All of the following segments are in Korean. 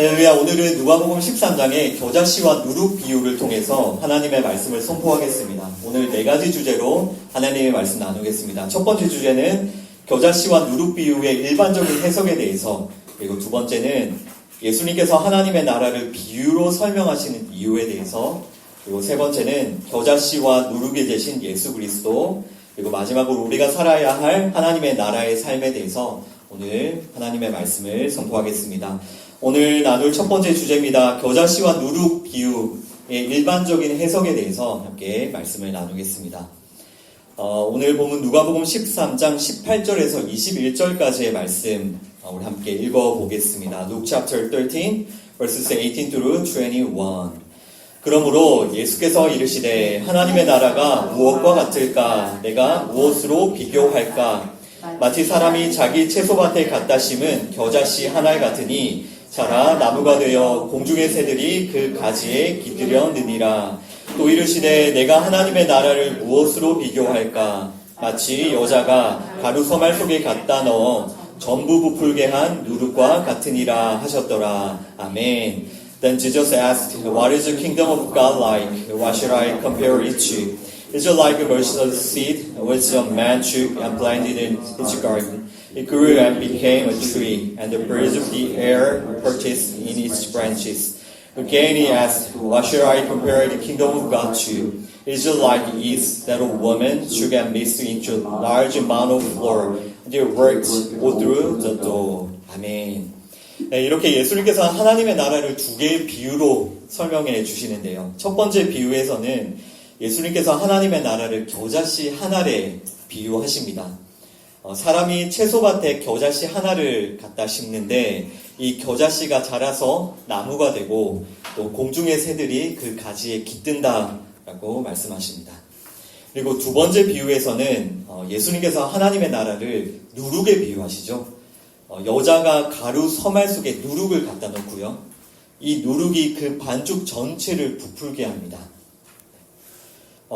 할렐루야. 오늘은 누가복음 13장의 겨자씨와 누룩 비유를 통해서 하나님의 말씀을 선포하겠습니다. 오늘 4가지 주제로 하나님의 말씀 나누겠습니다. 첫 번째 주제는 겨자씨와 누룩 비유의 일반적인 해석에 대해서, 그리고 두 번째는 예수님께서 하나님의 나라를 비유로 설명하시는 이유에 대해서, 그리고 세 번째는 겨자씨와 누룩이 되신 예수 그리스도, 그리고 마지막으로 우리가 살아야 할 하나님의 나라의 삶에 대해서 오늘 하나님의 말씀을 선포하겠습니다. 오늘 나눌 첫 번째 주제입니다. 겨자씨와 누룩 비유의 일반적인 해석에 대해서 함께 말씀을 나누겠습니다. 오늘 보면 누가복음 13장 18절에서 21절까지의 말씀 우리 함께 읽어보겠습니다. Luke chapter 13, verses 18 through 21. 그러므로 예수께서 이르시되 하나님의 나라가 무엇과 같을까? 내가 무엇으로 비교할까? 마치 사람이 자기 채소밭에 갖다 심은 겨자씨 하나 같으니 자라 나무가 되어 공중의 새들이 그 가지에 깃들여 느니라. 또 이르시되 내가 하나님의 나라를 무엇으로 비교할까? 마치 여자가 가루 서말 속에 갖다 넣어 전부 부풀게 한 누룩과 같으니라 하셨더라. 아멘. Then Jesus asked, What is the kingdom of God like? What should I compare it to? Is it like a mustard seed which a man took and planted in his garden? It grew and became a tree, and the birds of the air perched in its branches. Again he asked, What should I compare the kingdom of God to? Is it like yeast that a woman took and mixed into a large amount of flour, and it worked all through the dough? 아멘. 네, 이렇게 예수님께서 하나님의 나라를 두 개의 비유로 설명해 주시는데요. 첫 번째 비유에서는 예수님께서 하나님의 나라를 겨자씨 하나에 비유하십니다. 사람이 채소밭에 겨자씨 하나를 갖다 심는데 이 겨자씨가 자라서 나무가 되고 또 공중의 새들이 그 가지에 깃든다라고 말씀하십니다. 그리고 두 번째 비유에서는 예수님께서 하나님의 나라를 누룩에 비유하시죠. 여자가 가루 서말 속에 누룩을 갖다 놓고요. 이 누룩이 그 반죽 전체를 부풀게 합니다.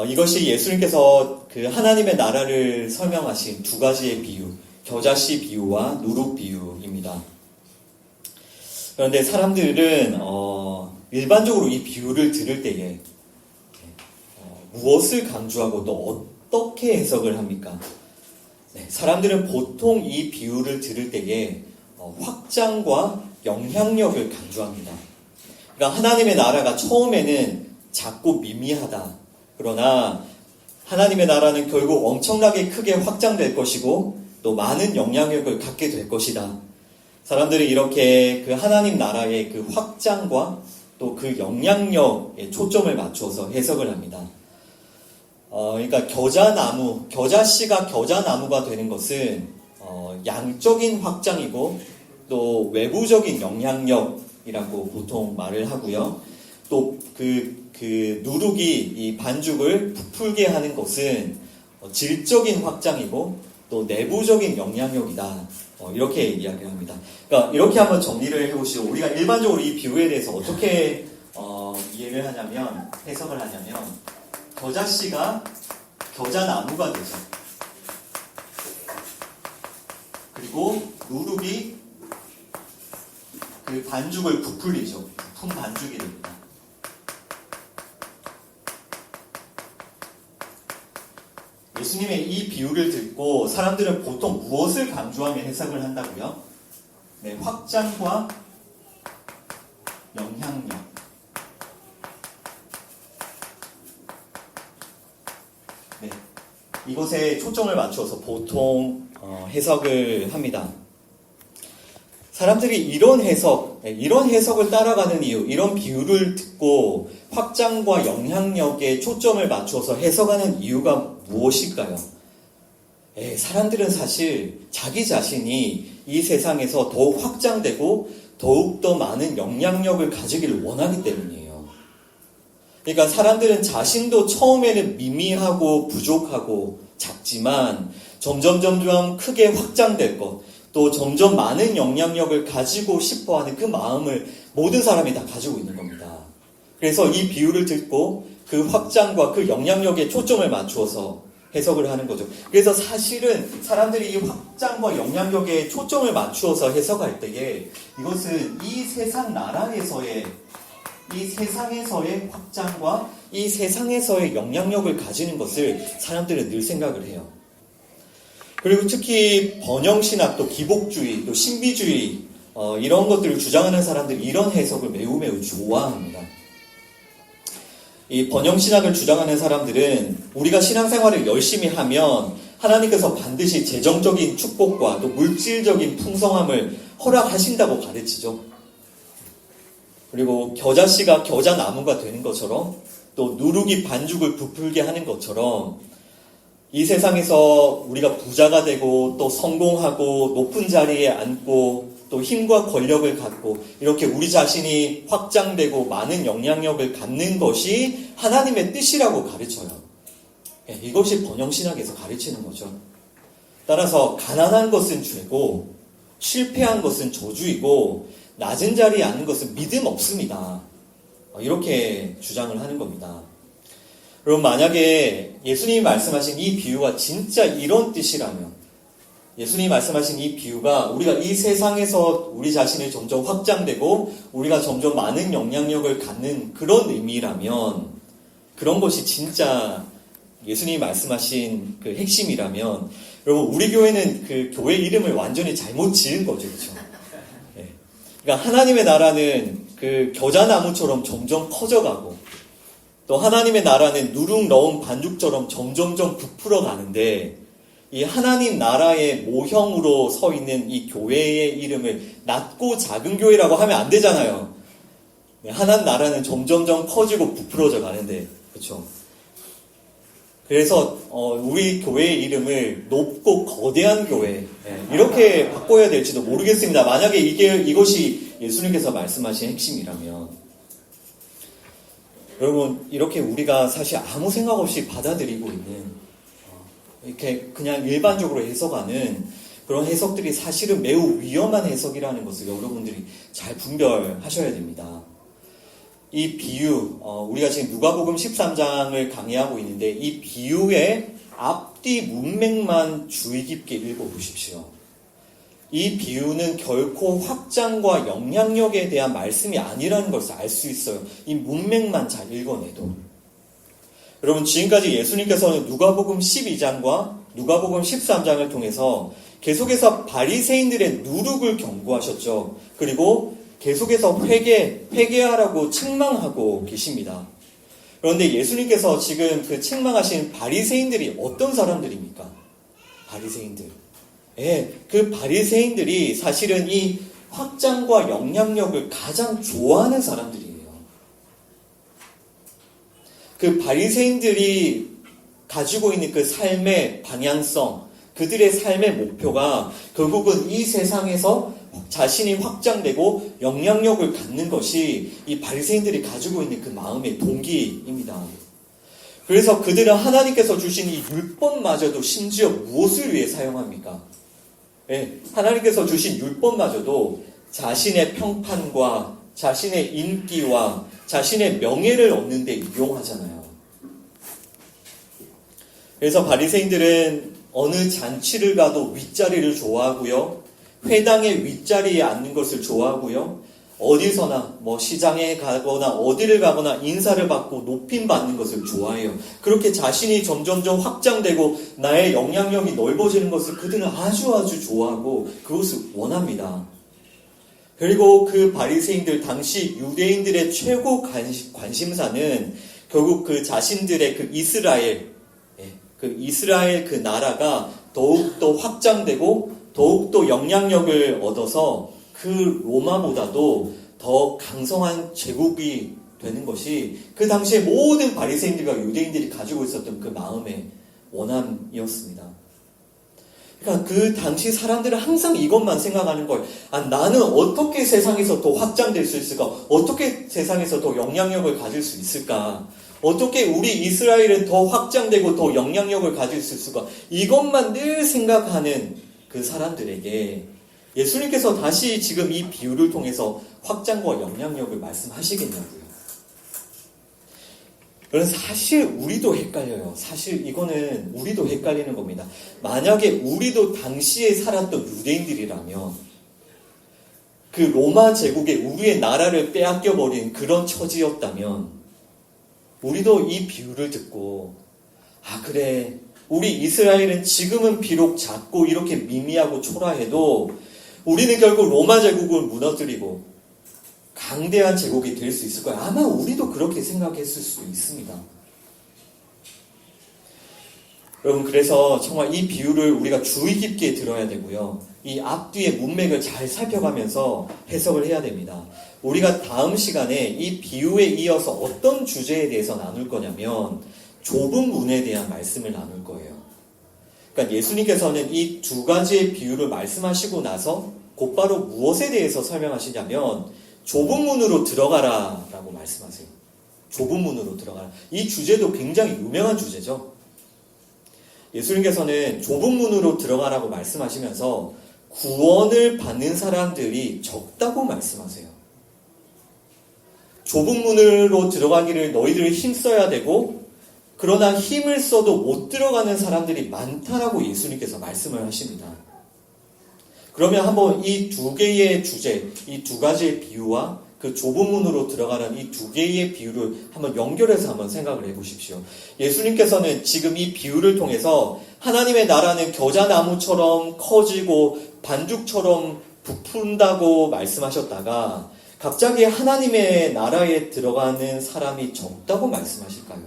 이것이 예수님께서 그 하나님의 나라를 설명하신 두 가지의 비유, 겨자씨 비유와 누룩 비유입니다. 그런데 사람들은 일반적으로 이 비유를 들을 때에 무엇을 강조하고 또 어떻게 해석을 합니까? 네, 사람들은 보통 이 비유를 들을 때에 확장과 영향력을 강조합니다. 그러니까 하나님의 나라가 처음에는 작고 미미하다. 그러나 하나님의 나라는 결국 엄청나게 크게 확장될 것이고 또 많은 영향력을 갖게 될 것이다. 사람들이 이렇게 그 하나님 나라의 그 확장과 또 그 영향력에 초점을 맞춰서 해석을 합니다. 그러니까 겨자씨가 겨자나무가 되는 것은 양적인 확장이고 또 외부적인 영향력이라고 보통 말을 하고요. 또 그 누룩이 이 반죽을 부풀게 하는 것은 질적인 확장이고 또 내부적인 영향력이다. 이렇게 이야기를 합니다. 그러니까 이렇게 한번 정리를 해보시죠. 우리가 일반적으로 이 비유에 대해서 어떻게 이해를 하냐면, 해석을 하냐면, 겨자씨가 겨자나무가 되죠. 그리고 누룩이 그 반죽을 부풀리죠. 부푼 반죽이 됩니다. 예수님의 이 비유를 듣고 사람들은 보통 무엇을 강조하며 해석을 한다고요? 네, 확장과 영향력. 네, 이것에 초점을 맞춰서 보통 해석을 합니다. 사람들이 이런 해석을 따라가는 이유, 이런 비유를 듣고 확장과 영향력에 초점을 맞춰서 해석하는 이유가 무엇일까요? 사람들은 사실 자기 자신이 이 세상에서 더욱 확장되고 더욱더 많은 영향력을 가지기를 원하기 때문이에요. 그러니까 사람들은 자신도 처음에는 미미하고 부족하고 작지만 점점 크게 확장될 것, 또 점점 많은 영향력을 가지고 싶어하는 그 마음을 모든 사람이 다 가지고 있는 겁니다. 그래서 이 비유를 듣고 그 확장과 그 영향력에 초점을 맞추어서 해석을 하는 거죠. 그래서 사실은 사람들이 이 확장과 영향력에 초점을 맞추어서 해석할 때에 이것은 이 세상 나라에서의 이 세상에서의 확장과 이 세상에서의 영향력을 가지는 것을 사람들은 늘 생각을 해요. 그리고 특히 번영신학, 또 기복주의, 또 신비주의 이런 것들을 주장하는 사람들이 이런 해석을 매우 좋아합니다. 이 번영신학을 주장하는 사람들은 우리가 신앙생활을 열심히 하면 하나님께서 반드시 재정적인 축복과 또 물질적인 풍성함을 허락하신다고 가르치죠. 그리고 겨자씨가 겨자나무가 되는 것처럼 또 누룩이 반죽을 부풀게 하는 것처럼 이 세상에서 우리가 부자가 되고 또 성공하고 높은 자리에 앉고 또 힘과 권력을 갖고 이렇게 우리 자신이 확장되고 많은 영향력을 갖는 것이 하나님의 뜻이라고 가르쳐요. 이것이 번영신학에서 가르치는 거죠. 따라서 가난한 것은 죄고 실패한 것은 저주이고 낮은 자리에 앉는 것은 믿음 없습니다. 이렇게 주장을 하는 겁니다. 그럼 만약에 예수님이 말씀하신 이 비유가 진짜 이런 뜻이라면 예수님이 말씀하신 이 비유가 우리가 이 세상에서 우리 자신이 점점 확장되고 우리가 점점 많은 영향력을 갖는 그런 의미라면 그런 것이 진짜 예수님이 말씀하신 그 핵심이라면 여러분 우리 교회는 그 교회 이름을 완전히 잘못 지은 거죠. 그렇죠? 네. 그러니까 하나님의 나라는 그 겨자나무처럼 점점 커져가고 또 하나님의 나라는 누룩 넣은 반죽처럼 점점점 부풀어 가는데 이 하나님 나라의 모형으로 서 있는 이 교회의 이름을 낮고 작은 교회라고 하면 안 되잖아요. 하나님 나라는 점점점 커지고 부풀어져 가는데, 그렇죠? 그래서 우리 교회의 이름을 높고 거대한 교회 이렇게 바꿔야 될지도 모르겠습니다. 만약에 이것이 예수님께서 말씀하신 핵심이라면, 여러분 이렇게 우리가 사실 아무 생각 없이 받아들이고 있는 이렇게 그냥 일반적으로 해석하는 그런 해석들이 사실은 매우 위험한 해석이라는 것을 여러분들이 잘 분별하셔야 됩니다. 이 비유, 우리가 지금 누가복음 13장을 강의하고 있는데 이 비유의 앞뒤 문맥만 주의 깊게 읽어보십시오. 이 비유는 결코 확장과 영향력에 대한 말씀이 아니라는 것을 알 수 있어요. 이 문맥만 잘 읽어내도. 여러분 지금까지 예수님께서는 누가복음 12장과 누가복음 13장을 통해서 계속해서 바리새인들의 누룩을 경고하셨죠. 그리고 계속해서 회개하라고 책망하고 계십니다. 그런데 예수님께서 지금 그 책망하신 바리새인들이 어떤 사람들입니까? 바리새인들. 그 바리새인들이 사실은 이 확장과 영향력을 가장 좋아하는 사람들이에요. 그 바리새인들이 가지고 있는 그 삶의 방향성, 그들의 삶의 목표가 결국은 이 세상에서 자신이 확장되고 영향력을 갖는 것이 이 바리새인들이 가지고 있는 그 마음의 동기입니다. 그래서 그들은 하나님께서 주신 이 율법마저도 심지어 무엇을 위해 사용합니까? 하나님께서 주신 율법마저도 자신의 평판과 자신의 인기와 자신의 명예를 얻는 데 이용하잖아요. 그래서 바리새인들은 어느 잔치를 가도 윗자리를 좋아하고요. 회당의 윗자리에 앉는 것을 좋아하고요. 어디서나 시장에 가거나 어디를 가거나 인사를 받고 높임 받는 것을 좋아해요. 그렇게 자신이 점점점 확장되고 나의 영향력이 넓어지는 것을 그들은 아주 좋아하고 그것을 원합니다. 그리고 그 바리새인들 당시 유대인들의 최고 관심사는 결국 그 자신들의 그 이스라엘 그 나라가 더욱더 확장되고 더욱더 영향력을 얻어서 그 로마보다도 더 강성한 제국이 되는 것이 그 당시에 모든 바리새인들과 유대인들이 가지고 있었던 그 마음의 원함이었습니다. 그러니까 그 당시 사람들은 항상 이것만 생각하는 거예요. 나는 어떻게 세상에서 더 확장될 수 있을까? 어떻게 세상에서 더 영향력을 가질 수 있을까? 어떻게 우리 이스라엘은 더 확장되고 더 영향력을 가질 수 있을까? 이것만 늘 생각하는 그 사람들에게 예수님께서 다시 지금 이 비유를 통해서 확장과 영향력을 말씀하시겠냐고요. 그런 사실 우리도 헷갈려요. 사실 이거는 우리도 헷갈리는 겁니다. 만약에 우리도 당시에 살았던 유대인들이라면 그 로마 제국에 우리의 나라를 빼앗겨버린 그런 처지였다면 우리도 이 비유를 듣고 아 그래 우리 이스라엘은 지금은 비록 작고 이렇게 미미하고 초라해도 우리는 결국 로마 제국을 무너뜨리고 강대한 제국이 될 수 있을 거야. 아마 우리도 그렇게 생각했을 수도 있습니다. 여러분 그래서 정말 이 비유를 우리가 주의 깊게 들어야 되고요. 이 앞뒤의 문맥을 잘 살펴가면서 해석을 해야 됩니다. 우리가 다음 시간에 이 비유에 이어서 어떤 주제에 대해서 나눌 거냐면 좁은 문에 대한 말씀을 나눌 거예요. 그러니까 예수님께서는 이 두 가지의 비유를 말씀하시고 나서 곧바로 무엇에 대해서 설명하시냐면 좁은 문으로 들어가라 라고 말씀하세요. 좁은 문으로 들어가라. 이 주제도 굉장히 유명한 주제죠. 예수님께서는 좁은 문으로 들어가라고 말씀하시면서 구원을 받는 사람들이 적다고 말씀하세요. 좁은 문으로 들어가기를 너희들이 힘써야 되고 그러나 힘을 써도 못 들어가는 사람들이 많다라고 예수님께서 말씀을 하십니다. 그러면 한번 이 두 개의 주제, 이 두 가지의 비유와 그 좁은 문으로 들어가는 이 두 개의 비유를 한번 연결해서 한번 생각을 해보십시오. 예수님께서는 지금 이 비유를 통해서 하나님의 나라는 겨자나무처럼 커지고 반죽처럼 부푼다고 말씀하셨다가 갑자기 하나님의 나라에 들어가는 사람이 적다고 말씀하실까요?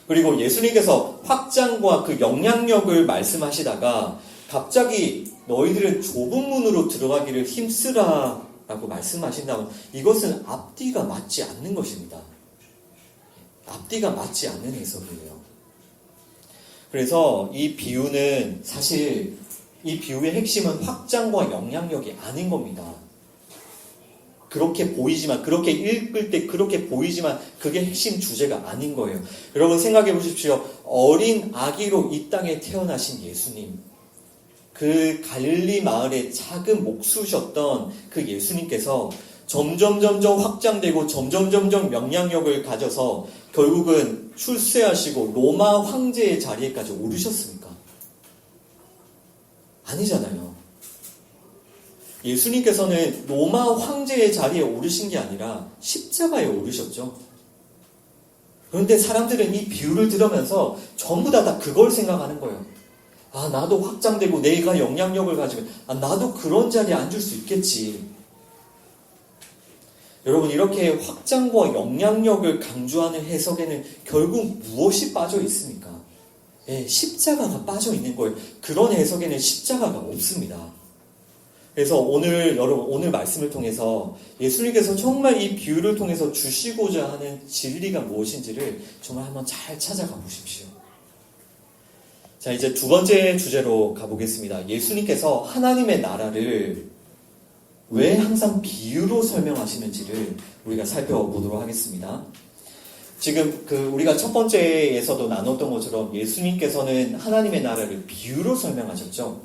그리고 예수님께서 확장과 그 영향력을 말씀하시다가 갑자기 너희들은 좁은 문으로 들어가기를 힘쓰라 라고 말씀하신다면 이것은 앞뒤가 맞지 않는 것입니다. 앞뒤가 맞지 않는 해석이에요. 그래서 이 비유는 사실 이 비유의 핵심은 확장과 영향력이 아닌 겁니다. 그렇게 보이지만, 그렇게 읽을 때 그렇게 보이지만 그게 핵심 주제가 아닌 거예요. 여러분 생각해 보십시오. 어린 아기로 이 땅에 태어나신 예수님, 그 갈릴리 마을의 작은 목수셨던 그 예수님께서 점점 확장되고 점점 영향력을 가져서 결국은 출세하시고 로마 황제의 자리에까지 오르셨습니까? 아니잖아요. 예수님께서는 로마 황제의 자리에 오르신 게 아니라 십자가에 오르셨죠. 그런데 사람들은 이 비유를 들으면서 전부 다 그걸 생각하는 거예요. 아, 나도 확장되고 내가 영향력을 가지면 나도 그런 자리에 앉을 수 있겠지. 여러분 이렇게 확장과 영향력을 강조하는 해석에는 결국 무엇이 빠져 있습니까? 예, 십자가가 빠져 있는 거예요. 그런 해석에는 십자가가 없습니다. 그래서 오늘 말씀을 통해서 예수님께서 정말 이 비유를 통해서 주시고자 하는 진리가 무엇인지를 정말 한번 잘 찾아가 보십시오. 자, 이제 두 번째 주제로 가보겠습니다. 예수님께서 하나님의 나라를 왜 항상 비유로 설명하시는지를 우리가 살펴보도록 하겠습니다. 지금 우리가 첫 번째에서도 나눴던 것처럼 예수님께서는 하나님의 나라를 비유로 설명하셨죠.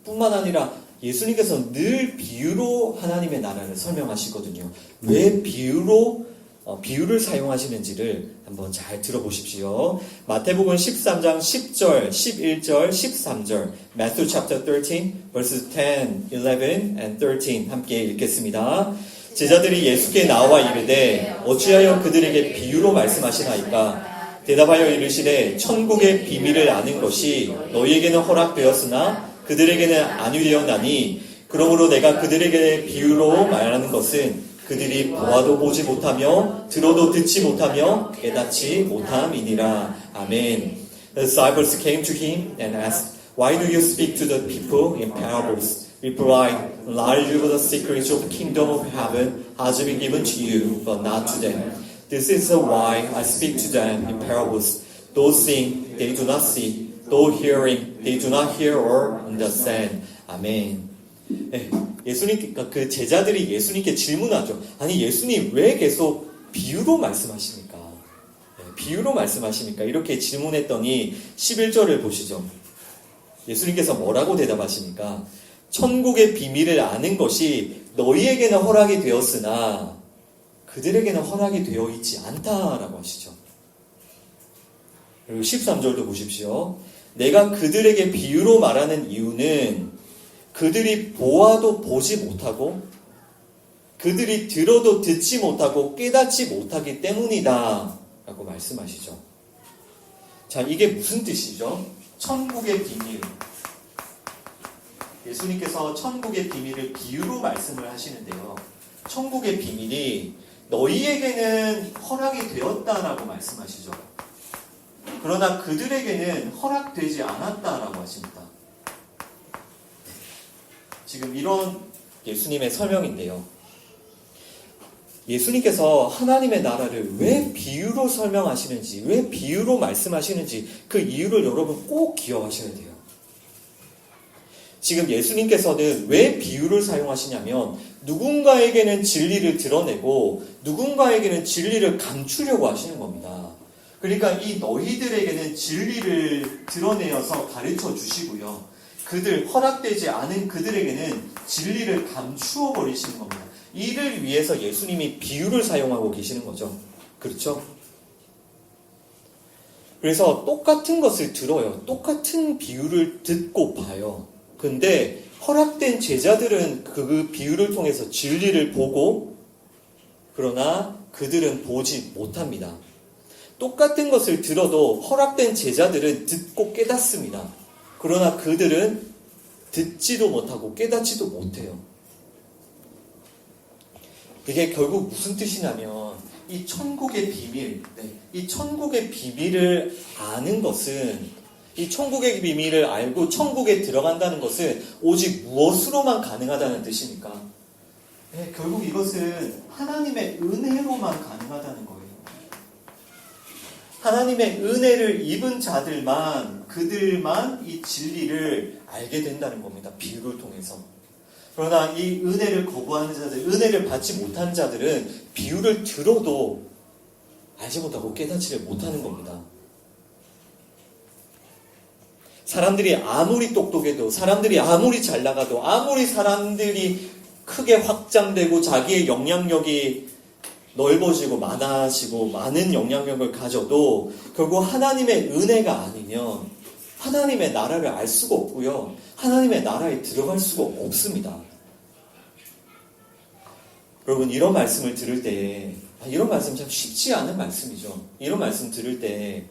뿐만 아니라 예수님께서 늘 비유로 하나님의 나라를 설명하시거든요. 왜 비유를 사용하시는지를 한번 잘 들어보십시오. 마태복음 13장 10절, 11절, 13절, Matthew chapter 13, verses 10, 11, and 13 함께 읽겠습니다. 제자들이 예수께 나와 이르되 어찌하여 그들에게 비유로 말씀하시나이까? 대답하여 이르시되 천국의 비밀을 아는 것이 너희에게는 허락되었으나 그들에게는 아니되었나니 그러므로 내가 그들에게 비유로 말하는 것은 그들이 보아도 보지 못하며 들어도 듣지 못하며 깨닫지 못함이니라. 아멘. The disciples came to him and asked, Why do you speak to the people in parables? Replied, Knowledge of the secrets of the kingdom of heaven has been given to you, but not to them. This is why I speak to them in parables. Though seeing, they do not see. Though hearing, they do not hear or understand. 아멘. 그 제자들이 예수님께 질문하죠. 아니 예수님 왜 계속 비유로 말씀하십니까? 비유로 말씀하십니까? 이렇게 질문했더니 11절을 보시죠. 예수님께서 뭐라고 대답하십니까? 천국의 비밀을 아는 것이 너희에게는 허락이 되었으나 그들에게는 허락이 되어 있지 않다라고 하시죠. 그리고 13절도 보십시오. 내가 그들에게 비유로 말하는 이유는 그들이 보아도 보지 못하고 그들이 들어도 듣지 못하고 깨닫지 못하기 때문이다 라고 말씀하시죠. 자, 이게 무슨 뜻이죠? 천국의 비밀. 예수님께서 천국의 비밀을 비유로 말씀을 하시는데요. 천국의 비밀이 너희에게는 허락이 되었다라고 말씀하시죠. 그러나 그들에게는 허락되지 않았다라고 하십니다. 지금 이런 예수님의 설명인데요. 예수님께서 하나님의 나라를 왜 비유로 설명하시는지, 왜 비유로 말씀하시는지 그 이유를 여러분 꼭 기억하셔야 돼요. 지금 예수님께서는 왜 비유를 사용하시냐면 누군가에게는 진리를 드러내고 누군가에게는 진리를 감추려고 하시는 겁니다. 그러니까 이 너희들에게는 진리를 드러내어서 가르쳐 주시고요. 그들, 허락되지 않은 그들에게는 진리를 감추어 버리시는 겁니다. 이를 위해서 예수님이 비유를 사용하고 계시는 거죠. 그렇죠? 그래서 똑같은 것을 들어요. 똑같은 비유를 듣고 봐요. 근데 허락된 제자들은 그 비유를 통해서 진리를 보고 그러나 그들은 보지 못합니다. 똑같은 것을 들어도 허락된 제자들은 듣고 깨닫습니다. 그러나 그들은 듣지도 못하고 깨닫지도 못해요. 이게 결국 무슨 뜻이냐면 이 천국의 비밀, 이 천국의 비밀을 아는 것은 이 천국의 비밀을 알고 천국에 들어간다는 것은 오직 무엇으로만 가능하다는 뜻입니까? 결국 이것은 하나님의 은혜로만 가능하다는 거예요. 하나님의 은혜를 입은 자들만, 그들만 이 진리를 알게 된다는 겁니다. 비유를 통해서. 그러나 이 은혜를 거부하는 자들, 은혜를 받지 못하는 자들은 비유를 들어도 알지 못하고 깨닫지를 못하는 겁니다. 사람들이 아무리 똑똑해도, 사람들이 아무리 잘 나가도, 아무리 사람들이 크게 확장되고 자기의 영향력이 넓어지고 많아지고 많은 영향력을 가져도 결국 하나님의 은혜가 아니면 하나님의 나라를 알 수가 없고요. 하나님의 나라에 들어갈 수가 없습니다. 여러분, 이런 말씀을 들을 때, 이런 말씀 참 쉽지 않은 말씀이죠. 이런 말씀 들을 때,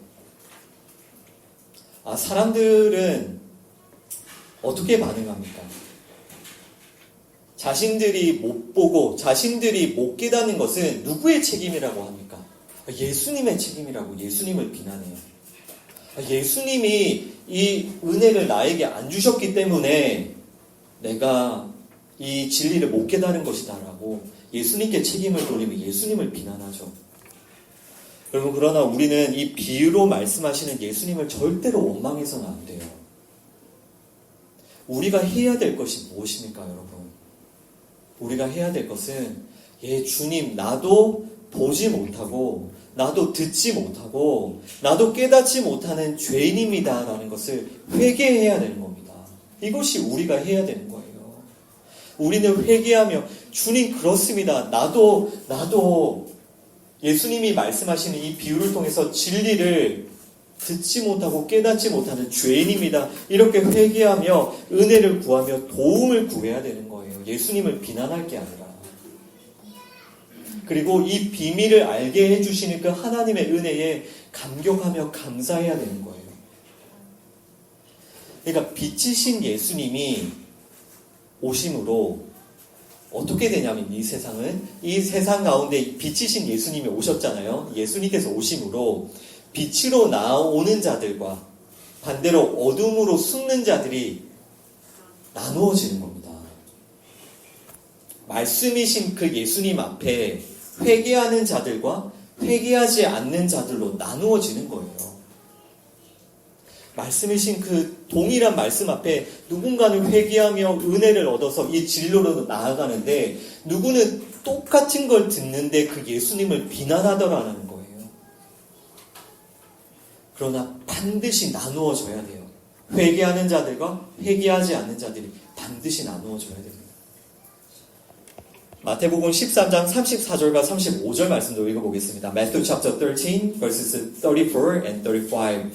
사람들은 어떻게 반응합니까? 자신들이 못 보고 자신들이 못 깨닫는 것은 누구의 책임이라고 합니까? 예수님의 책임이라고 예수님을 비난해요. 예수님이 이 은혜를 나에게 안 주셨기 때문에 내가 이 진리를 못 깨달은 것이다 라고 예수님께 책임을 돌리며 예수님을 비난하죠. 여러분, 그러나 우리는 이 비유로 말씀하시는 예수님을 절대로 원망해서는 안 돼요. 우리가 해야 될 것이 무엇입니까, 여러분? 우리가 해야 될 것은 주님, 나도 보지 못하고 나도 듣지 못하고 나도 깨닫지 못하는 죄인입니다 라는 것을 회개해야 되는 겁니다. 이것이 우리가 해야 되는 거예요. 우리는 회개하며 주님, 그렇습니다. 나도 예수님이 말씀하시는 이 비유를 통해서 진리를 듣지 못하고 깨닫지 못하는 죄인입니다. 이렇게 회개하며 은혜를 구하며 도움을 구해야 되는 거예요. 예수님을 비난할 게 아니라. 그리고 이 비밀을 알게 해주시는 그 하나님의 은혜에 감격하며 감사해야 되는 거예요. 그러니까 빛이신 예수님이 오심으로 어떻게 되냐면 이 세상 가운데 빛이신 예수님이 오셨잖아요. 예수님께서 오심으로 빛으로 나오는 자들과 반대로 어둠으로 숨는 자들이 나누어지는 겁니다. 말씀이신 그 예수님 앞에 회개하는 자들과 회개하지 않는 자들로 나누어지는 거예요. 말씀이신 그 동일한 말씀 앞에 누군가는 회개하며 은혜를 얻어서 이 진로로 나아가는데 누구는 똑같은 걸 듣는데 그 예수님을 비난하더라는 거예요. 그러나 반드시 나누어져야 돼요. 회개하는 자들과 회개하지 않는 자들이 반드시 나누어져야 됩니다. 마태복음 13장 34절과 35절 말씀도 읽어보겠습니다. Matthew chapter 13 verses 34 and 35.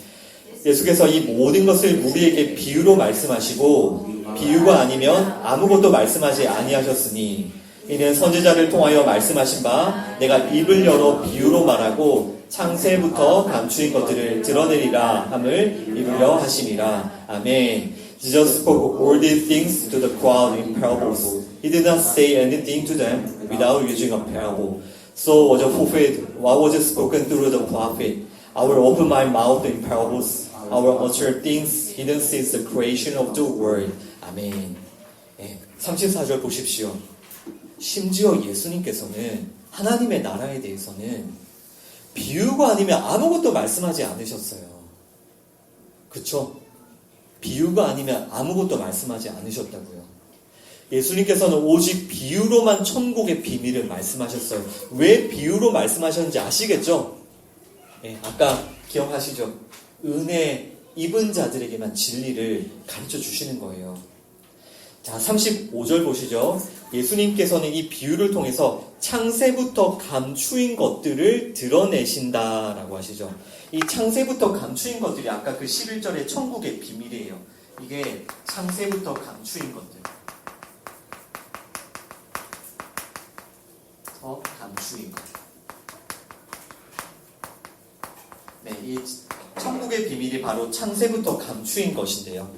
예수께서 이 모든 것을 우리에게 비유로 말씀하시고 비유가 아니면 아무것도 말씀하지 아니하셨으니 이는 선지자를 통하여 말씀하신 바 내가 입을 열어 비유로 말하고 창세부터 감추인 것들을 드러내리라 함을 이루려 하심이라. 아멘. Jesus spoke all these things to the crowd in parables. He did not say anything to them without using a parable. So was fulfilled what was spoken through the prophet. I will open my mouth in parables. I will utter things hidden since the creation of the world. 아멘. 34절 보십시오. 심지어 예수님께서는 하나님의 나라에 대해서는 비유가 아니면 아무것도 말씀하지 않으셨어요. 그쵸? 비유가 아니면 아무것도 말씀하지 않으셨다고요. 예수님께서는 오직 비유로만 천국의 비밀을 말씀하셨어요. 왜 비유로 말씀하셨는지 아시겠죠? 아까 기억하시죠? 은혜 입은 자들에게만 진리를 가르쳐 주시는 거예요. 자, 35절 보시죠. 예수님께서는 이 비유를 통해서 창세부터 감추인 것들을 드러내신다라고 하시죠. 이 창세부터 감추인 것들이 아까 그 11절의 천국의 비밀이에요. 이게 창세부터 감추인 것들. 감추인 것. 네, 이 천국의 비밀이 바로 창세부터 감추인 것인데요.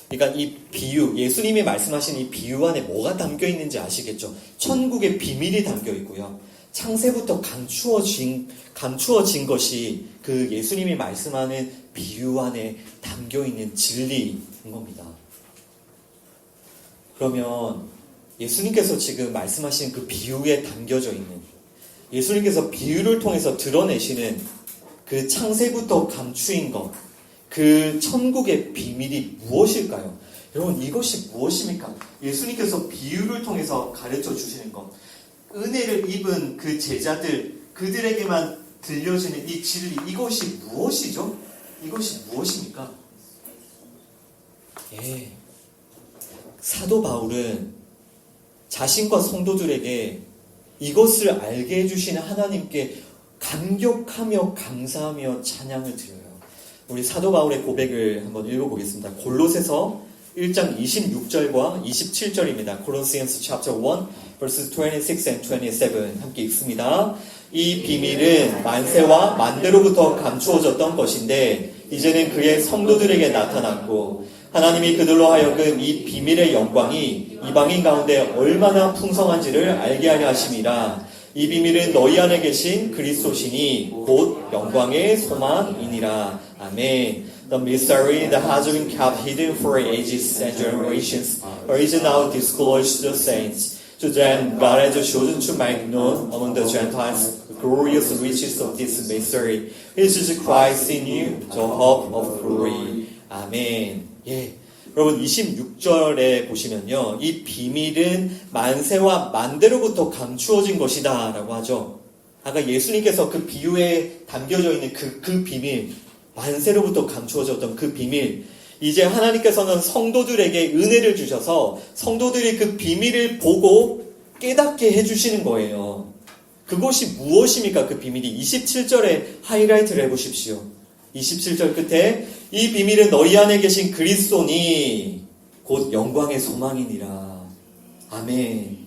그러니까 이 비유, 예수님이 말씀하신 이 비유 안에 뭐가 담겨 있는지 아시겠죠? 천국의 비밀이 담겨 있고요. 창세부터 감추어진 것이 그 예수님이 말씀하는 비유 안에 담겨 있는 진리인 겁니다. 그러면 예수님께서 지금 말씀하신 그 비유에 담겨져 있는, 예수님께서 비유를 통해서 드러내시는 그 창세부터 감추인 것, 그 천국의 비밀이 무엇일까요? 여러분, 이것이 무엇입니까? 예수님께서 비유를 통해서 가르쳐 주시는 것, 은혜를 입은 그 제자들, 그들에게만 들려지는 이 진리, 이것이 무엇이죠? 이것이 무엇입니까? 사도 바울은 자신과 성도들에게 이것을 알게 해주시는 하나님께 감격하며 감사하며 찬양을 드려요. 우리 사도 바울의 고백을 한번 읽어보겠습니다. 골로새서 1장 26절과 27절입니다. Colossians chapter 1 verses 26 and 27 함께 읽습니다. 이 비밀은 만세와 만대로부터 감추어졌던 것인데 이제는 그의 성도들에게 나타났고 하나님이 그들로 하여금 이 비밀의 영광이 이방인 가운데 얼마나 풍성한지를 알게 하려 하심이라. 이 비밀은 너희 안에 계신 그리스도시니 곧 영광의 소망이니라. 아멘. The mystery that has been kept hidden for ages and generations, but is now disclosed to the saints. To them God has chosen to make known among the Gentiles the glorious riches of this mystery, which is Christ in you, the hope of glory. 아멘. 여러분 26절에 보시면요, 이 비밀은 만세와 만대로부터 감추어진 것이다 라고 하죠. 아까 예수님께서 그 비유에 담겨져 있는 그 비밀, 만세로부터 감추어졌던 그 비밀, 이제 하나님께서는 성도들에게 은혜를 주셔서 성도들이 그 비밀을 보고 깨닫게 해주시는 거예요. 그것이 무엇입니까? 그 비밀이 27절에 하이라이트를 해보십시오. 27절 끝에 이 비밀은 너희 안에 계신 그리스도니 곧 영광의 소망이니라. 아멘.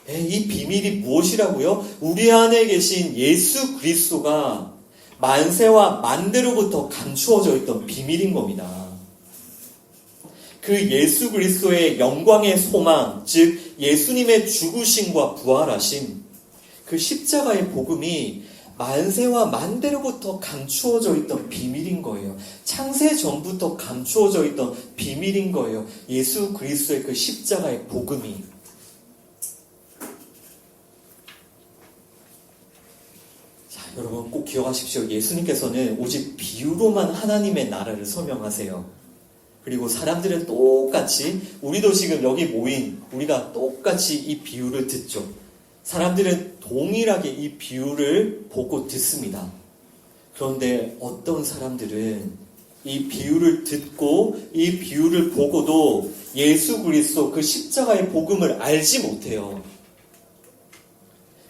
이 비밀이 무엇이라고요? 우리 안에 계신 예수 그리스도가 만세와 만대로부터 감추어져 있던 비밀인 겁니다. 그 예수 그리스도의 영광의 소망, 즉 예수님의 죽으심과 부활하심, 그 십자가의 복음이 만세와 만대로부터 감추어져 있던 비밀인 거예요. 창세 전부터 감추어져 있던 비밀인 거예요. 예수 그리스도의 그 십자가의 복음이. 자, 여러분 꼭 기억하십시오. 예수님께서는 오직 비유로만 하나님의 나라를 설명하세요. 그리고 사람들은 똑같이, 우리도 지금 여기 모인 우리가 똑같이 이 비유를 듣죠. 사람들은 동일하게 이 비유를 보고 듣습니다. 그런데 어떤 사람들은 이 비유를 듣고 이 비유를 보고도 예수 그리스도 그 십자가의 복음을 알지 못해요.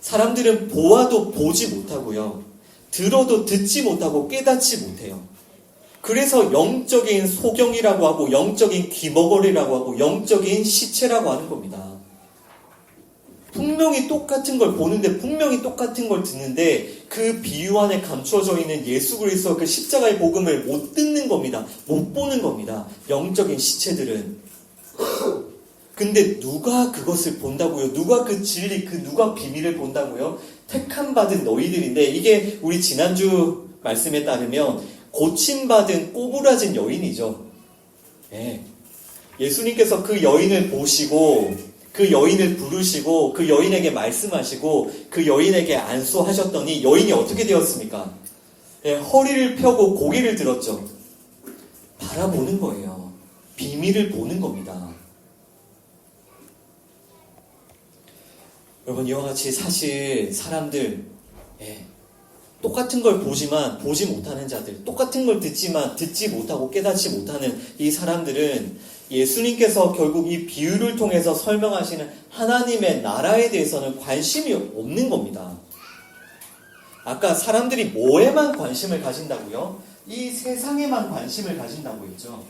사람들은 보아도 보지 못하고요. 들어도 듣지 못하고 깨닫지 못해요. 그래서 영적인 소경이라고 하고 영적인 귀머거리라고 하고 영적인 시체라고 하는 겁니다. 분명히 똑같은 걸 보는데 분명히 똑같은 걸 듣는데 그 비유 안에 감춰져 있는 예수 그리스도 그 십자가의 복음을 못 듣는 겁니다. 못 보는 겁니다. 영적인 시체들은. 근데 누가 그것을 본다고요? 누가 그 진리, 누가 비밀을 본다고요? 택함 받은 너희들인데 이게 우리 지난주 말씀에 따르면 고침받은 꼬부라진 여인이죠. 예. 예수님께서 그 여인을 보시고 그 여인을 부르시고 그 여인에게 말씀하시고 그 여인에게 안수하셨더니 여인이 어떻게 되었습니까? 예, 허리를 펴고 고개를 들었죠. 바라보는 거예요. 비밀을 보는 겁니다. 여러분 이와 같이 사실 사람들 똑같은 걸 보지만 보지 못하는 자들, 똑같은 걸 듣지만 듣지 못하고 깨닫지 못하는 이 사람들은 예수님께서 결국 이 비유를 통해서 설명하시는 하나님의 나라에 대해서는 관심이 없는 겁니다. 아까 사람들이 뭐에만 관심을 가진다고요? 이 세상에만 관심을 가진다고 했죠.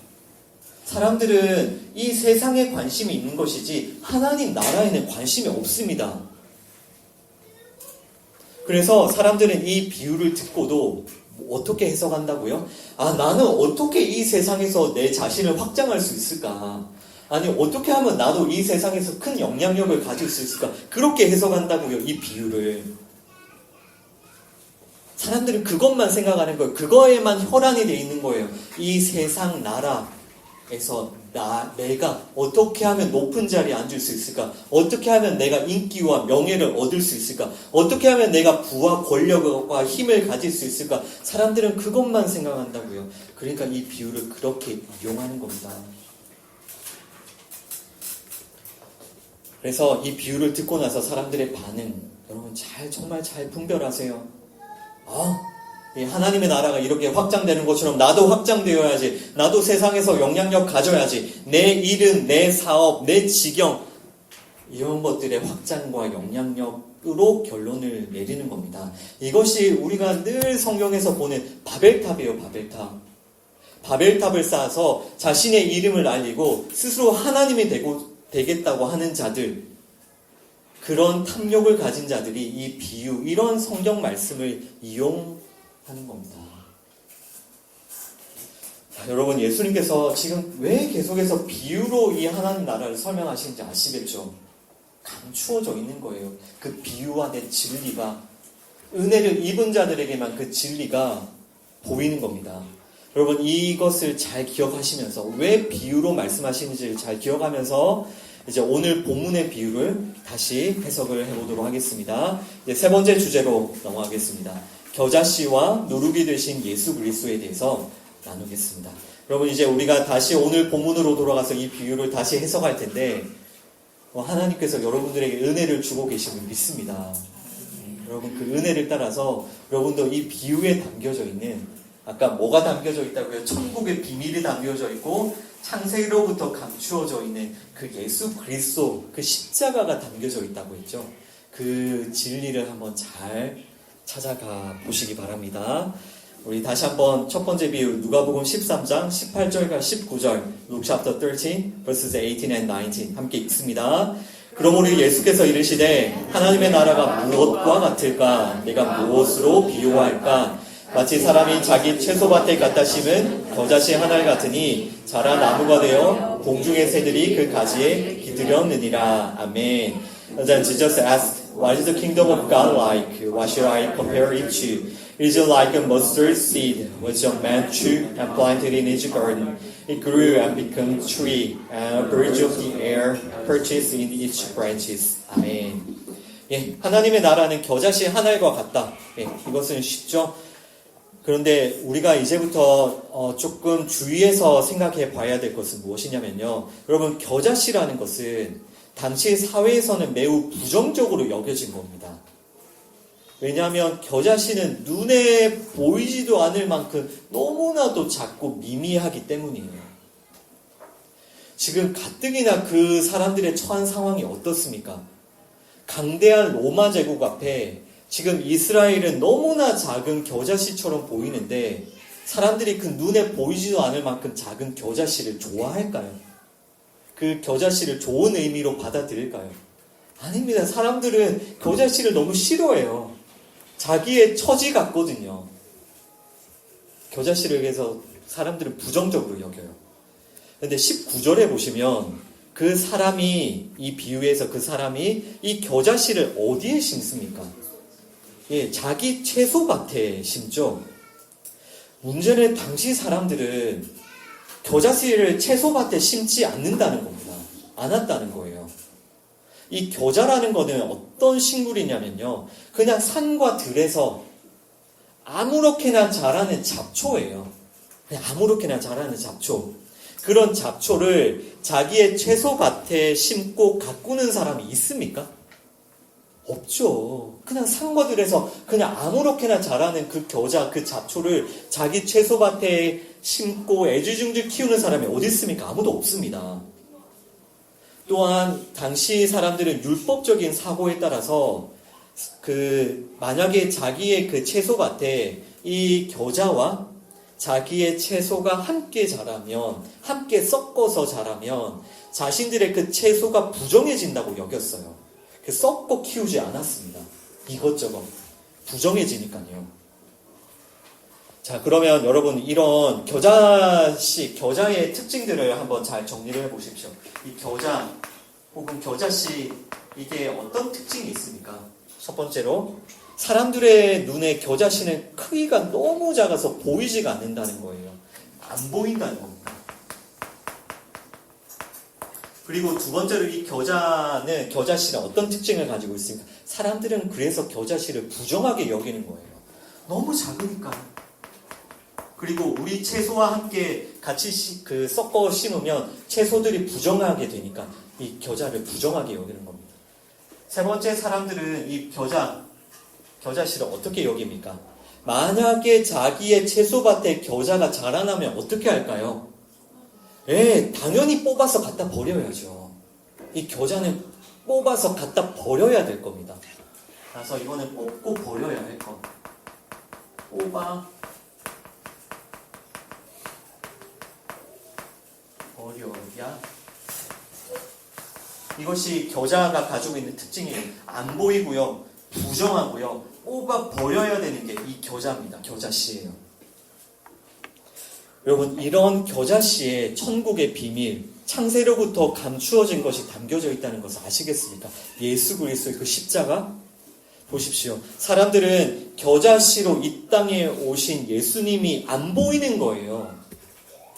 사람들은 이 세상에 관심이 있는 것이지 하나님 나라에는 관심이 없습니다. 그래서 사람들은 이 비유를 듣고도 어떻게 해석한다고요? 아, 나는 어떻게 이 세상에서 내 자신을 확장할 수 있을까? 아니, 어떻게 하면 나도 이 세상에서 큰 영향력을 가질 수 있을까? 그렇게 해석한다고요, 이 비유를. 사람들은 그것만 생각하는 거예요. 그거에만 혈안이 돼 있는 거예요. 이 세상 나라에서 내가 어떻게 하면 높은 자리에 앉을 수 있을까? 어떻게 하면 내가 인기와 명예를 얻을 수 있을까? 어떻게 하면 내가 부와 권력과 힘을 가질 수 있을까? 사람들은 그것만 생각한다고요. 그러니까 이 비유를 그렇게 이용하는 겁니다. 그래서 이 비유를 듣고 나서 사람들의 반응, 여러분 정말 잘 분별하세요. 하나님의 나라가 이렇게 확장되는 것처럼 나도 확장되어야지. 나도 세상에서 영향력 가져야지. 내 이름, 내 사업, 내 지경 이런 것들의 확장과 영향력으로 결론을 내리는 겁니다. 이것이 우리가 늘 성경에서 보는 바벨탑이에요. 바벨탑. 바벨탑을 쌓아서 자신의 이름을 알리고 스스로 하나님이 되겠다고 하는 자들, 그런 탐욕을 가진 자들이 이 비유, 이런 성경 말씀을 이용하는 겁니다. 자, 여러분, 예수님께서 지금 왜 계속해서 비유로 이 하나님 나라를 설명하시는지 아시겠죠? 감추어져 있는 거예요. 그 비유 안에 진리가, 은혜를 입은 자들에게만 그 진리가 보이는 겁니다. 여러분, 이것을 잘 기억하시면서 왜 비유로 말씀하시는지를 잘 기억하면서 이제 오늘 본문의 비유를 다시 해석을 해보도록 하겠습니다. 이제 세 번째 주제로 넘어가겠습니다. 겨자씨와 누룩이 되신 예수 그리스도에 대해서 나누겠습니다. 여러분, 이제 우리가 다시 오늘 본문으로 돌아가서 이 비유를 다시 해석할 텐데 하나님께서 여러분들에게 은혜를 주고 계심을 믿습니다. 여러분, 그 은혜를 따라서 여러분도 이 비유에 담겨져 있는, 아까 뭐가 담겨져 있다고요? 천국의 비밀이 담겨져 있고 창세기로부터 감추어져 있는 그 예수 그리스도, 그 십자가가 담겨져 있다고 했죠. 그 진리를 한번 잘 찾아가 보시기 바랍니다. 우리 다시 한번 첫 번째 비유, 누가복음 13장 18절과 19절, Luke chapter 13, verses 18 and 19 함께 읽습니다. 그러므로 예수께서 이르시되 하나님의 나라가 무엇과 같을까? 내가 무엇으로 비유할까? 마치 사람이 자기 채소밭에 갖다 심은 겨자씨 한 알 같으니 자라 나무가 되어 공중의 새들이 그 가지에 기들였느니라. 아멘. Then Jesus asked, What is the kingdom of God like? What should I compare it to? Is it like a mustard seed which a man took and planted in his garden? It grew and became a tree, and birds of the air perched in its branches. 아멘. 예, 하나님의 나라는 겨자씨 한 알과 같다. 예, 이것은 쉽죠? 그런데 우리가 이제부터 조금 주의해서 생각해 봐야 될 것은 무엇이냐면요. 여러분, 겨자씨라는 것은 당시 사회에서는 매우 부정적으로 여겨진 겁니다. 왜냐하면 겨자씨는 눈에 보이지도 않을 만큼 너무나도 작고 미미하기 때문이에요. 지금 가뜩이나 그 사람들의 처한 상황이 어떻습니까? 강대한 로마 제국 앞에 지금 이스라엘은 너무나 작은 겨자씨처럼 보이는데 사람들이 그 눈에 보이지도 않을 만큼 작은 겨자씨를 좋아할까요? 그 겨자씨를 좋은 의미로 받아들일까요? 아닙니다. 사람들은 겨자씨를 너무 싫어해요. 자기의 처지 같거든요. 겨자씨를 위해서 사람들은 부정적으로 여겨요. 근데 19절에 보시면 그 사람이, 이 비유에서 그 사람이 이 겨자씨를 어디에 심습니까? 예, 자기 채소밭에 심죠. 문제는 당시 사람들은 겨자씨를 채소밭에 심지 않는다는 겁니다. 않았다는 거예요. 이 겨자라는 거는 어떤 식물이냐면요. 그냥 산과 들에서 아무렇게나 자라는 잡초예요. 그냥 아무렇게나 자라는 잡초. 그런 잡초를 자기의 채소밭에 심고 가꾸는 사람이 있습니까? 없죠. 그냥 산과 들에서 그냥 아무렇게나 자라는 그 겨자, 그 잡초를 자기 채소밭에 심고 애지중지 키우는 사람이 어디 있습니까? 아무도 없습니다. 또한 당시 사람들은 율법적인 사고에 따라서 만약에 자기의 그 채소밭에 이 겨자와 자기의 채소가 함께 자라면, 함께 섞어서 자라면 자신들의 그 채소가 부정해진다고 여겼어요. 썩고 키우지 않았습니다. 이것저것 부정해지니까요. 자, 그러면 여러분 이런 겨자의 특징들을 한번 잘 정리를 해보십시오. 이 겨자 혹은 겨자씨, 이게 어떤 특징이 있습니까? 첫 번째로 사람들의 눈에 겨자씨는 크기가 너무 작아서 보이지가 않는다는 거예요. 안 보인다는 겁니다. 그리고 두 번째로 이 겨자씨는 어떤 특징을 가지고 있습니까? 사람들은 그래서 겨자씨를 부정하게 여기는 거예요. 너무 작으니까. 그리고 우리 채소와 함께 같이 섞어 심으면 채소들이 부정하게 되니까 이 겨자를 부정하게 여기는 겁니다. 세 번째, 사람들은 이 겨자씨를 어떻게 여깁니까? 만약에 자기의 채소밭에 겨자가 자라나면 어떻게 할까요? 예, 당연히 뽑아서 갖다 버려야죠. 이 겨자는 뽑아서 갖다 버려야 될 겁니다. 그래서 이거는 뽑고 버려야 할 것. 뽑아 버려야. 이것이 겨자가 가지고 있는 특징이에요. 안 보이고요, 부정하고요, 뽑아 버려야 되는 게 이 겨자입니다. 겨자씨예요. 여러분, 이런 겨자씨에 천국의 비밀, 창세로부터 감추어진 것이 담겨져 있다는 것을 아시겠습니까? 예수 그리스도의 그 십자가? 보십시오. 사람들은 겨자씨로 이 땅에 오신 예수님이 안 보이는 거예요.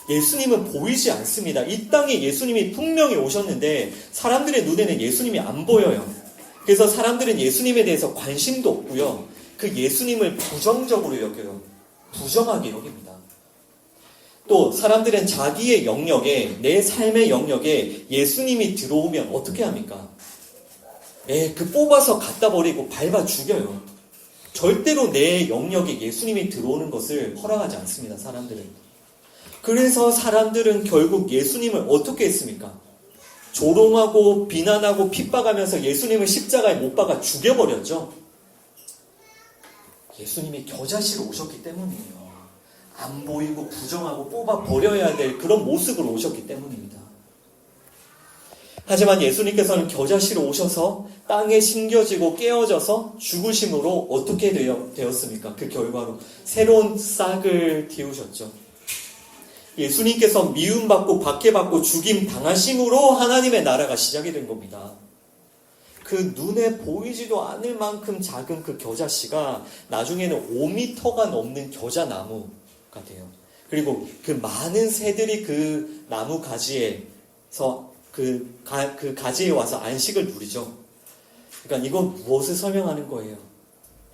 예수님은 보이지 않습니다. 이 땅에 예수님이 분명히 오셨는데 사람들의 눈에는 예수님이 안 보여요. 그래서 사람들은 예수님에 대해서 관심도 없고요. 그 예수님을 부정적으로 여겨요. 부정하게 여깁니다. 또 사람들은 자기의 영역에, 내 삶의 영역에 예수님이 들어오면 어떻게 합니까? 뽑아서 갖다 버리고 밟아 죽여요. 절대로 내 영역에 예수님이 들어오는 것을 허락하지 않습니다. 사람들은. 그래서 사람들은 결국 예수님을 어떻게 했습니까? 조롱하고 비난하고 핍박하면서 예수님을 십자가에 못 박아 죽여버렸죠. 예수님이 겨자씨로 오셨기 때문이에요. 안 보이고 부정하고 뽑아 버려야 될 그런 모습으로 오셨기 때문입니다. 하지만 예수님께서는 겨자씨로 오셔서 땅에 심겨지고 깨어져서 죽으심으로 어떻게 되었습니까? 그 결과로 새로운 싹을 틔우셨죠. 예수님께서 미움받고 박해받고 죽임 당하심으로 하나님의 나라가 시작이 된 겁니다. 그 눈에 보이지도 않을 만큼 작은 그 겨자씨가 나중에는 5m가 넘는 겨자나무가 돼요. 그리고 그 많은 새들이 그 나무 가지에서 그 가지에 와서 안식을 누리죠. 그러니까 이건 무엇을 설명하는 거예요?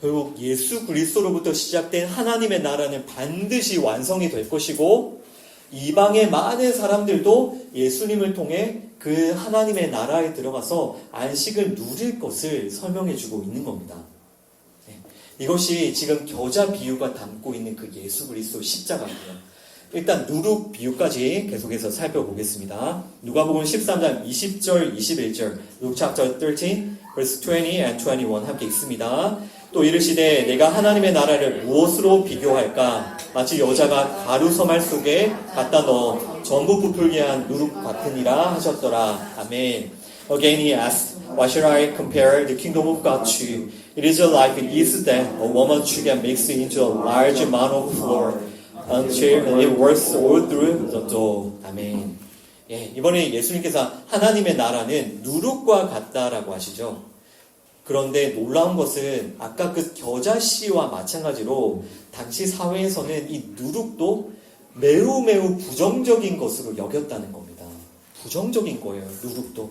결국 예수 그리스도로부터 시작된 하나님의 나라는 반드시 완성이 될 것이고 이방의 많은 사람들도 예수님을 통해 그 하나님의 나라에 들어가서 안식을 누릴 것을 설명해주고 있는 겁니다. 이것이 지금 겨자 비유가 담고 있는 그 예수 그리스도 십자가예요. 일단 누룩 비유까지 계속해서 살펴보겠습니다. 누가복음 13장 20절, 21절, Luke chapter 13, verse 20 and 21 함께 읽습니다. 또 이르시되 내가 하나님의 나라를 무엇으로 비교할까? 마치 여자가 가루 서말 속에 갖다 넣어 전부 부풀게 한 누룩 같으니라 하셨더라. 아멘. Again he asked, what shall I compare the kingdom of God to? It is like yeast that a woman should get mixed into a large amount of flour until it works all through the dough. 아멘. 예, 이번에 예수님께서 하나님의 나라는 누룩과 같다라고 하시죠. 그런데 놀라운 것은 아까 그 겨자씨와 마찬가지로 당시 사회에서는 이 누룩도 매우 부정적인 것으로 여겼다는 겁니다. 부정적인 거예요, 누룩도.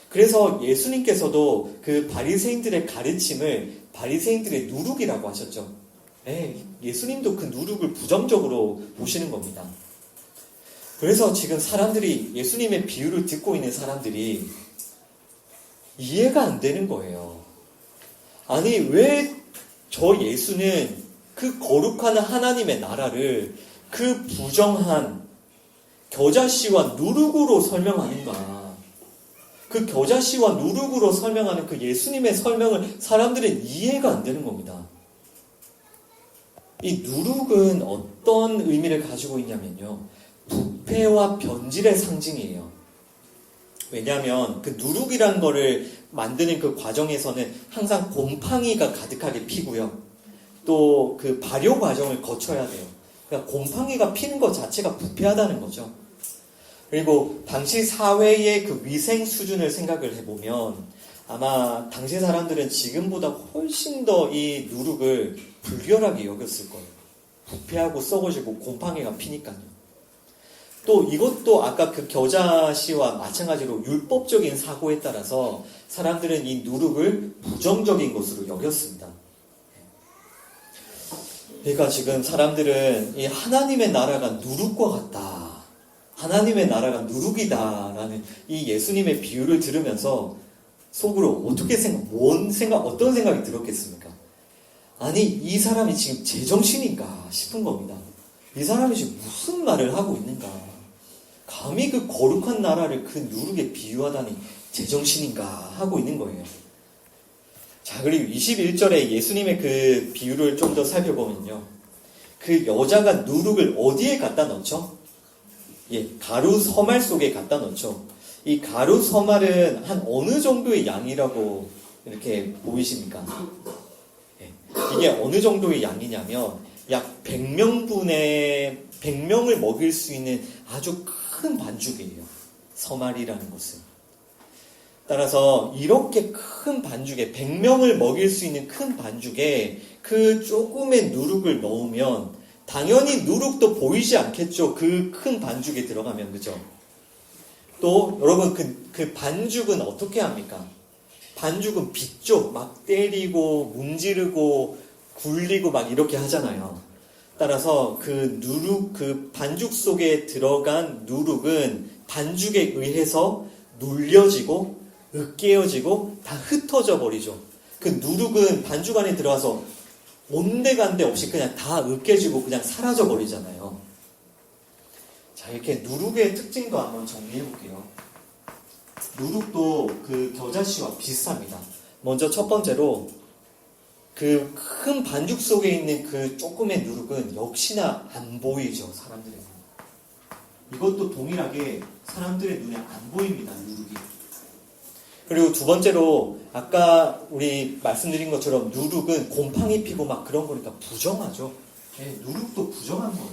그래서 예수님께서도 그 바리새인들의 가르침을 바리새인들의 누룩이라고 하셨죠. 네, 예수님도 그 누룩을 부정적으로 보시는 겁니다. 그래서 지금 사람들이 예수님의 비유를 듣고 있는 사람들이 이해가 안 되는 거예요. 아니 왜 저 예수는 그 거룩한 하나님의 나라를 그 부정한 겨자씨와 누룩으로 설명하는가? 그 겨자씨와 누룩으로 설명하는 그 예수님의 설명을 사람들은 이해가 안 되는 겁니다. 이 누룩은 어떤 의미를 가지고 있냐면요. 부패와 변질의 상징이에요. 왜냐하면 그 누룩이라는 거를 만드는 그 과정에서는 항상 곰팡이가 가득하게 피고요. 또 그 발효 과정을 거쳐야 돼요. 그러니까 곰팡이가 피는 것 자체가 부패하다는 거죠. 그리고 당시 사회의 그 위생 수준을 생각을 해보면 아마 당시 사람들은 지금보다 훨씬 더 이 누룩을 불결하게 여겼을 거예요. 부패하고 썩어지고 곰팡이가 피니까요. 또 이것도 아까 그 겨자씨와 마찬가지로 율법적인 사고에 따라서 사람들은 이 누룩을 부정적인 것으로 여겼습니다. 그러니까 지금 사람들은 이 하나님의 나라가 누룩과 같다. 하나님의 나라가 누룩이다라는 이 예수님의 비유를 들으면서 속으로 어떤 생각이 들었겠습니까? 아니 이 사람이 지금 제정신인가 싶은 겁니다. 이 사람이 지금 무슨 말을 하고 있는가? 감히 그 거룩한 나라를 그 누룩에 비유하다니 제정신인가 하고 있는 거예요. 자, 그리고 21절에 예수님의 그 비유를 좀 더 살펴보면요. 그 여자가 누룩을 어디에 갖다 넣죠? 예, 가루 서말 속에 갖다 넣죠. 이 가루 서말은 한 어느 정도의 양이라고 이렇게 보이십니까? 예, 이게 어느 정도의 양이냐면 약 100명을 먹일 수 있는 아주 큰 반죽이에요. 서말이라는 것은. 따라서 이렇게 큰 반죽에 100명을 먹일 수 있는 큰 반죽에 그 조금의 누룩을 넣으면 당연히 누룩도 보이지 않겠죠. 그 큰 반죽에 들어가면 그죠? 또 여러분 그 반죽은 어떻게 합니까? 반죽은 빚죠. 막 때리고 문지르고 굴리고 막 이렇게 하잖아요. 따라서 그 반죽 속에 들어간 누룩은 반죽에 의해서 눌려지고 으깨어지고 다 흩어져 버리죠. 그 누룩은 반죽 안에 들어가서 온데간데 없이 그냥 다 으깨지고 그냥 사라져 버리잖아요. 자, 이렇게 누룩의 특징도 한번 정리해 볼게요. 누룩도 그 겨자씨와 비슷합니다. 먼저 첫 번째로 그 큰 반죽 속에 있는 그 조금의 누룩은 역시나 안 보이죠, 사람들에게. 이것도 동일하게 사람들의 눈에 안 보입니다, 누룩이. 그리고 두 번째로 아까 우리 말씀드린 것처럼 누룩은 곰팡이 피고 막 그런 거니까 부정하죠. 네, 누룩도 부정한 거예요.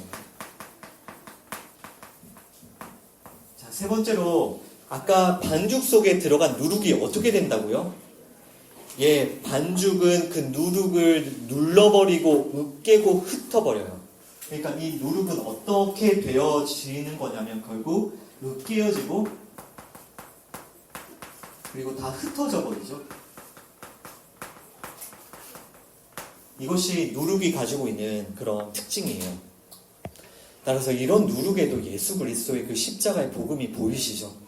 자, 세 번째로 아까 반죽 속에 들어간 누룩이 어떻게 된다고요? 예, 반죽은 그 누룩을 눌러버리고 으깨고 흩어버려요. 그러니까 이 누룩은 어떻게 되어지는 거냐면 결국 으깨어지고 그리고 다 흩어져 버리죠. 이것이 누룩이 가지고 있는 그런 특징이에요. 따라서 이런 누룩에도 예수 그리스도의 그 십자가의 복음이 보이시죠?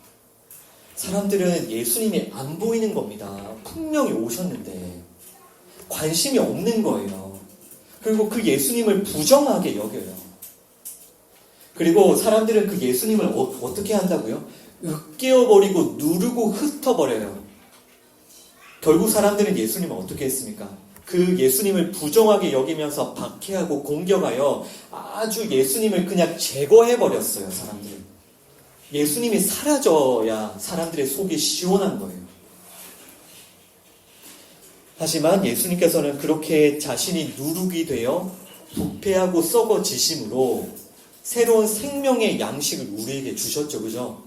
사람들은 예수님이 안 보이는 겁니다. 분명히 오셨는데 관심이 없는 거예요. 그리고 그 예수님을 부정하게 여겨요. 그리고 사람들은 그 예수님을 어떻게 한다고요? 으깨어버리고 누르고 흩어버려요. 결국 사람들은 예수님을 어떻게 했습니까? 그 예수님을 부정하게 여기면서 박해하고 공격하여 아주 예수님을 그냥 제거해버렸어요, 사람들은. 예수님이 사라져야 사람들의 속이 시원한 거예요. 하지만 예수님께서는 그렇게 자신이 누룩이 되어 부패하고 썩어지심으로 새로운 생명의 양식을 우리에게 주셨죠. 그죠?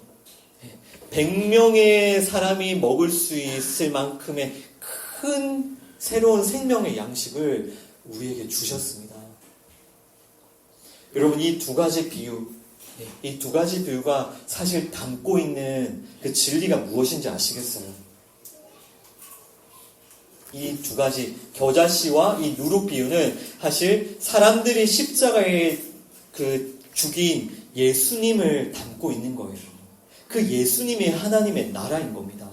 100명의 사람이 먹을 수 있을 만큼의 큰 새로운 생명의 양식을 우리에게 주셨습니다. 여러분, 이 두 가지 비유가 사실 담고 있는 그 진리가 무엇인지 아시겠어요? 이 두 가지 겨자씨와 이 누룩 비유는 사실 사람들이 십자가에 죽인 예수님을 담고 있는 거예요. 그 예수님이 하나님의 나라인 겁니다.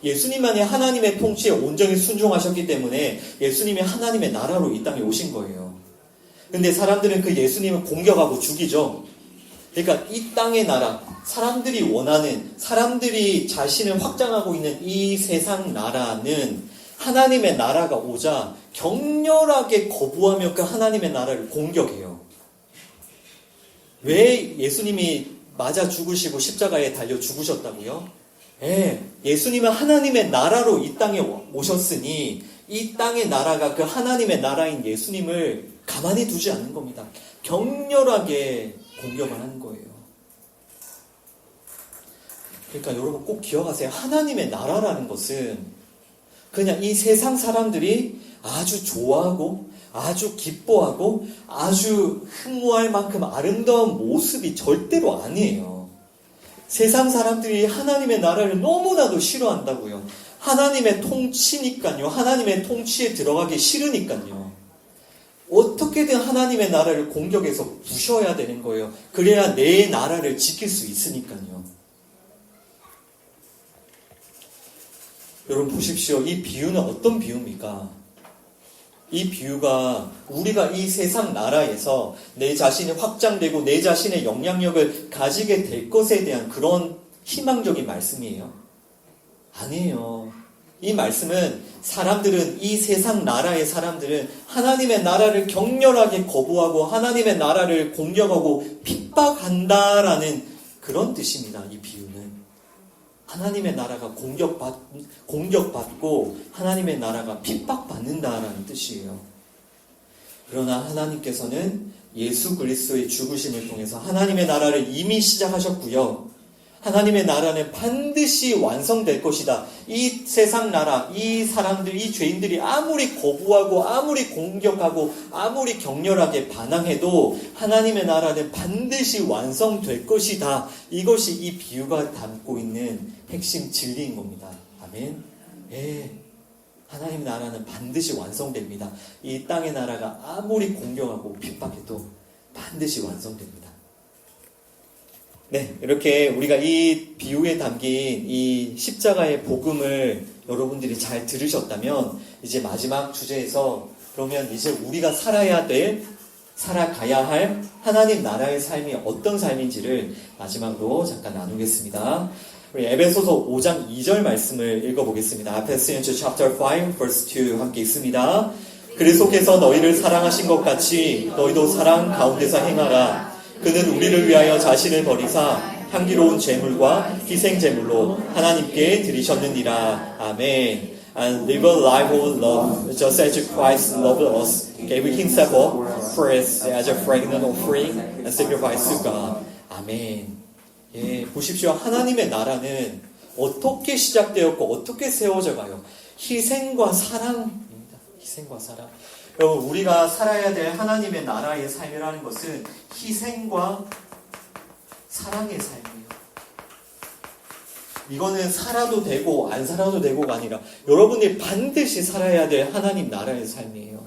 예수님만이 하나님의 통치에 온전히 순종하셨기 때문에 예수님이 하나님의 나라로 이 땅에 오신 거예요. 근데 사람들은 그 예수님을 공격하고 죽이죠. 그러니까 이 땅의 나라, 사람들이 원하는, 사람들이 자신을 확장하고 있는 이 세상 나라는 하나님의 나라가 오자 격렬하게 거부하며 그 하나님의 나라를 공격해요. 왜 예수님이 맞아 죽으시고 십자가에 달려 죽으셨다고요? 예수님은 하나님의 나라로 이 땅에 오셨으니 이 땅의 나라가 그 하나님의 나라인 예수님을 가만히 두지 않는 겁니다. 격렬하게 공격을 하는 거예요. 그러니까 여러분 꼭 기억하세요. 하나님의 나라라는 것은 그냥 이 세상 사람들이 아주 좋아하고 아주 기뻐하고 아주 흠모할 만큼 아름다운 모습이 절대로 아니에요. 세상 사람들이 하나님의 나라를 너무나도 싫어한다고요. 하나님의 통치니까요. 하나님의 통치에 들어가기 싫으니까요. 어떻게든 하나님의 나라를 공격해서 부셔야 되는 거예요. 그래야 내 나라를 지킬 수 있으니까요. 여러분 보십시오. 이 비유는 어떤 비유입니까? 이 비유가 우리가 이 세상 나라에서 내 자신이 확장되고 내 자신의 영향력을 가지게 될 것에 대한 그런 희망적인 말씀이에요. 아니에요. 이 말씀은 이 세상 나라의 사람들은 하나님의 나라를 격렬하게 거부하고 하나님의 나라를 공격하고 핍박한다라는 그런 뜻입니다. 이 비유는. 하나님의 나라가 공격받고 하나님의 나라가 핍박받는다라는 뜻이에요. 그러나 하나님께서는 예수 그리스도의 죽으심을 통해서 하나님의 나라를 이미 시작하셨고요. 하나님의 나라는 반드시 완성될 것이다. 이 세상 나라, 이 사람들, 이 죄인들이 아무리 거부하고 아무리 공격하고 아무리 격렬하게 반항해도 하나님의 나라는 반드시 완성될 것이다. 이것이 이 비유가 담고 있는 핵심 진리인 겁니다. 아멘. 하나님의 나라는 반드시 완성됩니다. 이 땅의 나라가 아무리 공격하고 핍박해도 반드시 완성됩니다. 네, 이렇게 우리가 이 비유에 담긴 이 십자가의 복음을 여러분들이 잘 들으셨다면 이제 마지막 주제에서 그러면 이제 우리가 살아가야 할 하나님 나라의 삶이 어떤 삶인지를 마지막으로 잠깐 나누겠습니다. 우리 에베소서 5장 2절 말씀을 읽어보겠습니다. Ephesians chapter 5 verse 2 함께 읽습니다. 그리스도께서 너희를 사랑하신 것 같이 너희도 사랑 가운데서 행하라. 그는 우리를 위하여 자신을 버리사 향기로운 제물과 희생 제물로 하나님께 드리셨느니라. 아멘. And live a life of love, just as Christ loved us, gave himself up for us as a fragrant offering and sacrifice to God. 아멘. 보십시오. 하나님의 나라는 어떻게 시작되었고 어떻게 세워져 가요? 희생과 사랑입니다. 희생과 사랑. 여러분, 우리가 살아야 될 하나님의 나라의 삶이라는 것은 희생과 사랑의 삶이에요. 이거는 살아도 되고 안 살아도 되고가 아니라 여러분이 반드시 살아야 될 하나님 나라의 삶이에요.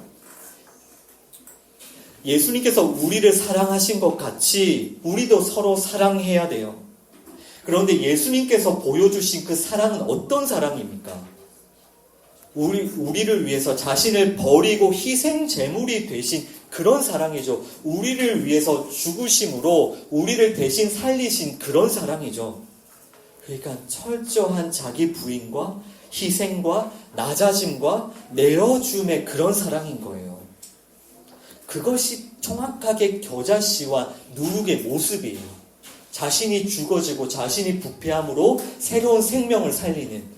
예수님께서 우리를 사랑하신 것 같이 우리도 서로 사랑해야 돼요. 그런데 예수님께서 보여주신 그 사랑은 어떤 사랑입니까? 우리를 위해서 자신을 버리고 희생 제물이 되신 그런 사랑이죠. 우리를 위해서 죽으심으로 우리를 대신 살리신 그런 사랑이죠. 그러니까 철저한 자기 부인과 희생과 낮아짐과 내어줌의 그런 사랑인 거예요. 그것이 정확하게 겨자씨와 누룩의 모습이에요. 자신이 죽어지고 자신이 부패함으로 새로운 생명을 살리는.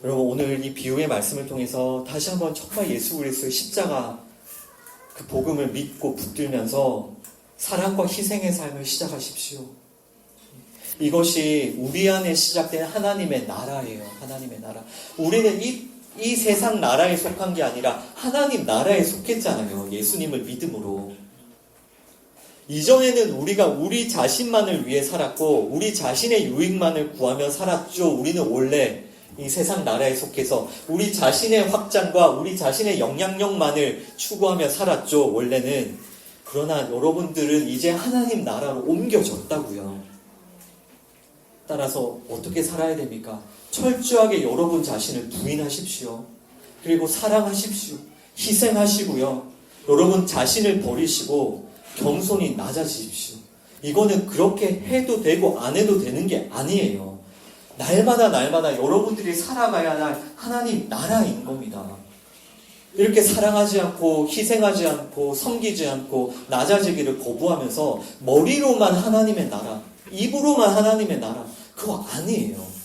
여러분, 오늘 이 비유의 말씀을 통해서 다시 한번 정말 예수 그리스도의 십자가 그 복음을 믿고 붙들면서 사랑과 희생의 삶을 시작하십시오. 이것이 우리 안에 시작된 하나님의 나라예요. 하나님의 나라. 우리는 이 세상 나라에 속한 게 아니라 하나님 나라에 속했잖아요. 예수님을 믿음으로. 이전에는 우리가 우리 자신만을 위해 살았고 우리 자신의 유익만을 구하며 살았죠. 우리는 원래 이 세상 나라에 속해서 우리 자신의 확장과 우리 자신의 영향력만을 추구하며 살았죠. 원래는. 그러나 여러분들은 이제 하나님 나라로 옮겨졌다고요. 따라서 어떻게 살아야 됩니까? 철저하게 여러분 자신을 부인하십시오. 그리고 사랑하십시오. 희생하시고요. 여러분 자신을 버리시고 겸손히 낮아지십시오. 이거는 그렇게 해도 되고 안 해도 되는 게 아니에요. 날마다 여러분들이 살아가야 할 하나님 나라인 겁니다. 이렇게 사랑하지 않고 희생하지 않고 섬기지 않고 낮아지기를 거부하면서 머리로만 하나님의 나라, 입으로만 하나님의 나라, 그거 아니에요.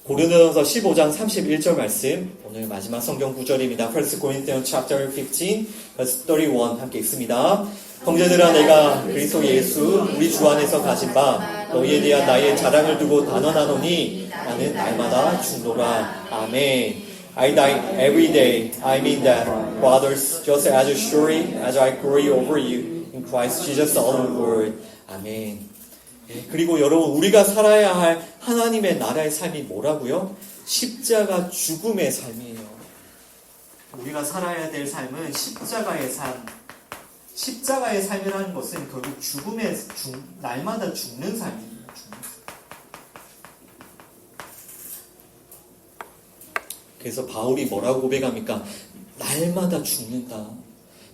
고린도전서 15장 31절 말씀, 오늘 마지막 성경 구절입니다. 1 Corinthians chapter 15, verse 31 함께 읽습니다. 형제들아, 내가 그리스도 예수 우리 주 안에서 가진 바 너희에 대한 나의 자랑을 두고 단언하노니 나는 날마다 죽노라. 아멘. I die every day. I mean that, brothers, just as surely as I glory over you in Christ Jesus our Lord. 아멘. 그리고 여러분, 우리가 살아야 할 하나님의 나라의 삶이 뭐라고요? 십자가 죽음의 삶이에요. 우리가 살아야 될 삶은 십자가의 삶. 십자가의 삶이라는 것은 결국 날마다 죽는 삶입니다. 그래서 바울이 뭐라고 고백합니까? 날마다 죽는다.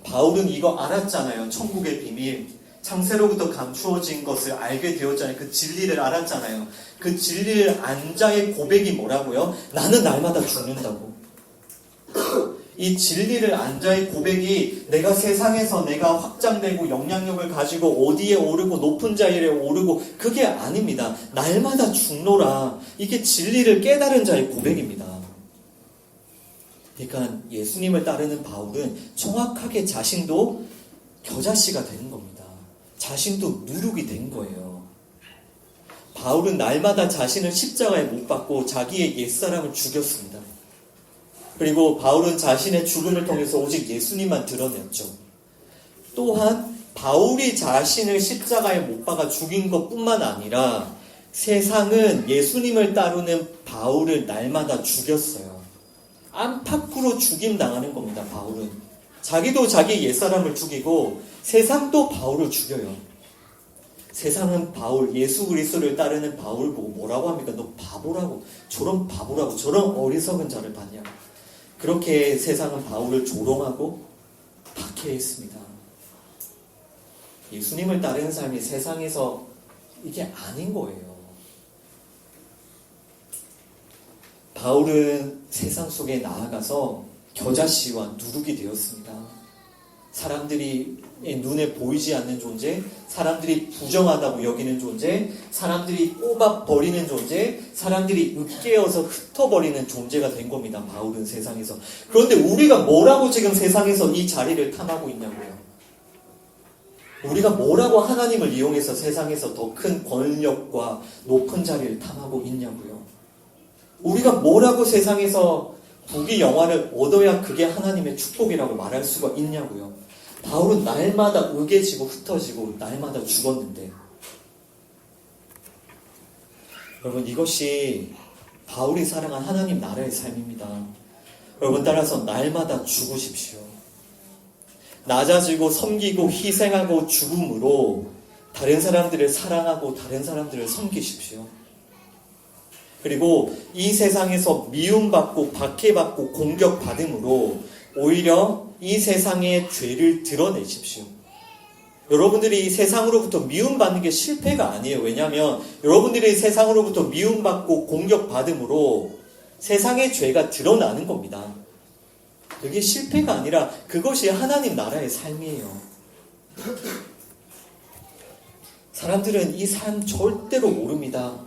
바울은 이거 알았잖아요. 천국의 비밀. 창세로부터 감추어진 것을 알게 되었잖아요. 그 진리를 알았잖아요. 그 진리를 안 자의 고백이 뭐라고요? 나는 날마다 죽는다고. 이 진리를 안 자의 고백이 내가 세상에서 내가 확장되고 영향력을 가지고 어디에 오르고 높은 자리에 오르고 그게 아닙니다. 날마다 죽노라. 이게 진리를 깨달은 자의 고백입니다. 그러니까 예수님을 따르는 바울은 정확하게 자신도 겨자씨가 되는 겁니다. 자신도 누룩이 된 거예요. 바울은 날마다 자신을 십자가에 못 박고 자기의 옛사람을 죽였습니다. 그리고 바울은 자신의 죽음을 통해서 오직 예수님만 드러냈죠. 또한 바울이 자신을 십자가에 못 박아 죽인 것뿐만 아니라 세상은 예수님을 따르는 바울을 날마다 죽였어요. 안팎으로 죽임당하는 겁니다. 바울은. 자기도 자기 옛사람을 죽이고 세상도 바울을 죽여요. 세상은 예수 그리스도를 따르는 바울 보고 뭐라고 합니까? 너 바보라고, 저런 바보라고, 저런 어리석은 자를 봤냐. 그렇게 세상은 바울을 조롱하고 박해했습니다. 예수님을 따르는 삶이 세상에서 이게 아닌 거예요. 바울은 세상 속에 나아가서 겨자씨와 누룩이 되었습니다. 사람들이 눈에 보이지 않는 존재, 사람들이 부정하다고 여기는 존재, 사람들이 뽑아버리는 존재, 사람들이 으깨어서 흩어버리는 존재가 된 겁니다. 바울은 세상에서. 그런데 우리가 뭐라고 지금 세상에서 이 자리를 탐하고 있냐고요. 우리가 뭐라고 하나님을 이용해서 세상에서 더 큰 권력과 높은 자리를 탐하고 있냐고요. 우리가 뭐라고 세상에서 부귀 영화를 얻어야 그게 하나님의 축복이라고 말할 수가 있냐고요. 바울은 날마다 으개지고 흩어지고 날마다 죽었는데, 여러분, 이것이 바울이 살아간 하나님 나라의 삶입니다. 여러분, 따라서 날마다 죽으십시오. 낮아지고 섬기고 희생하고 죽음으로 다른 사람들을 사랑하고 다른 사람들을 섬기십시오. 그리고 이 세상에서 미움받고 박해받고 공격받음으로 오히려 이 세상의 죄를 드러내십시오. 여러분들이 이 세상으로부터 미움받는 게 실패가 아니에요. 왜냐하면 여러분들이 세상으로부터 미움받고 공격받음으로 세상의 죄가 드러나는 겁니다. 그게 실패가 아니라 그것이 하나님 나라의 삶이에요. 사람들은 이 삶 절대로 모릅니다.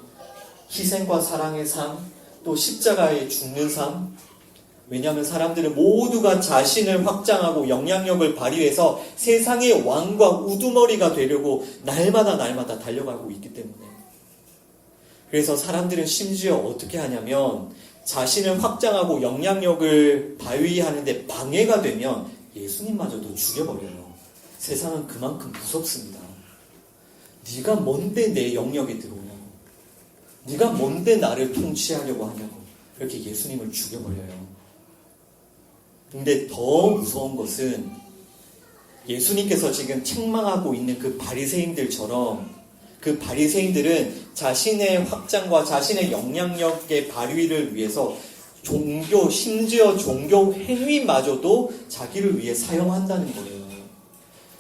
희생과 사랑의 삶, 또 십자가에 죽는 삶. 왜냐하면 사람들은 모두가 자신을 확장하고 영향력을 발휘해서 세상의 왕과 우두머리가 되려고 날마다 달려가고 있기 때문에. 그래서 사람들은 심지어 어떻게 하냐면 자신을 확장하고 영향력을 발휘하는데 방해가 되면 예수님마저도 죽여버려요. 세상은 그만큼 무섭습니다. 네가 뭔데 내 영역에 들어오냐고. 네가 뭔데 나를 통치하려고 하냐고. 이렇게 예수님을 죽여버려요. 근데 더 무서운 것은 예수님께서 지금 책망하고 있는 그 바리새인들처럼 그 바리새인들은 자신의 확장과 자신의 영향력의 발휘를 위해서 종교, 심지어 종교 행위마저도 자기를 위해 사용한다는 거예요.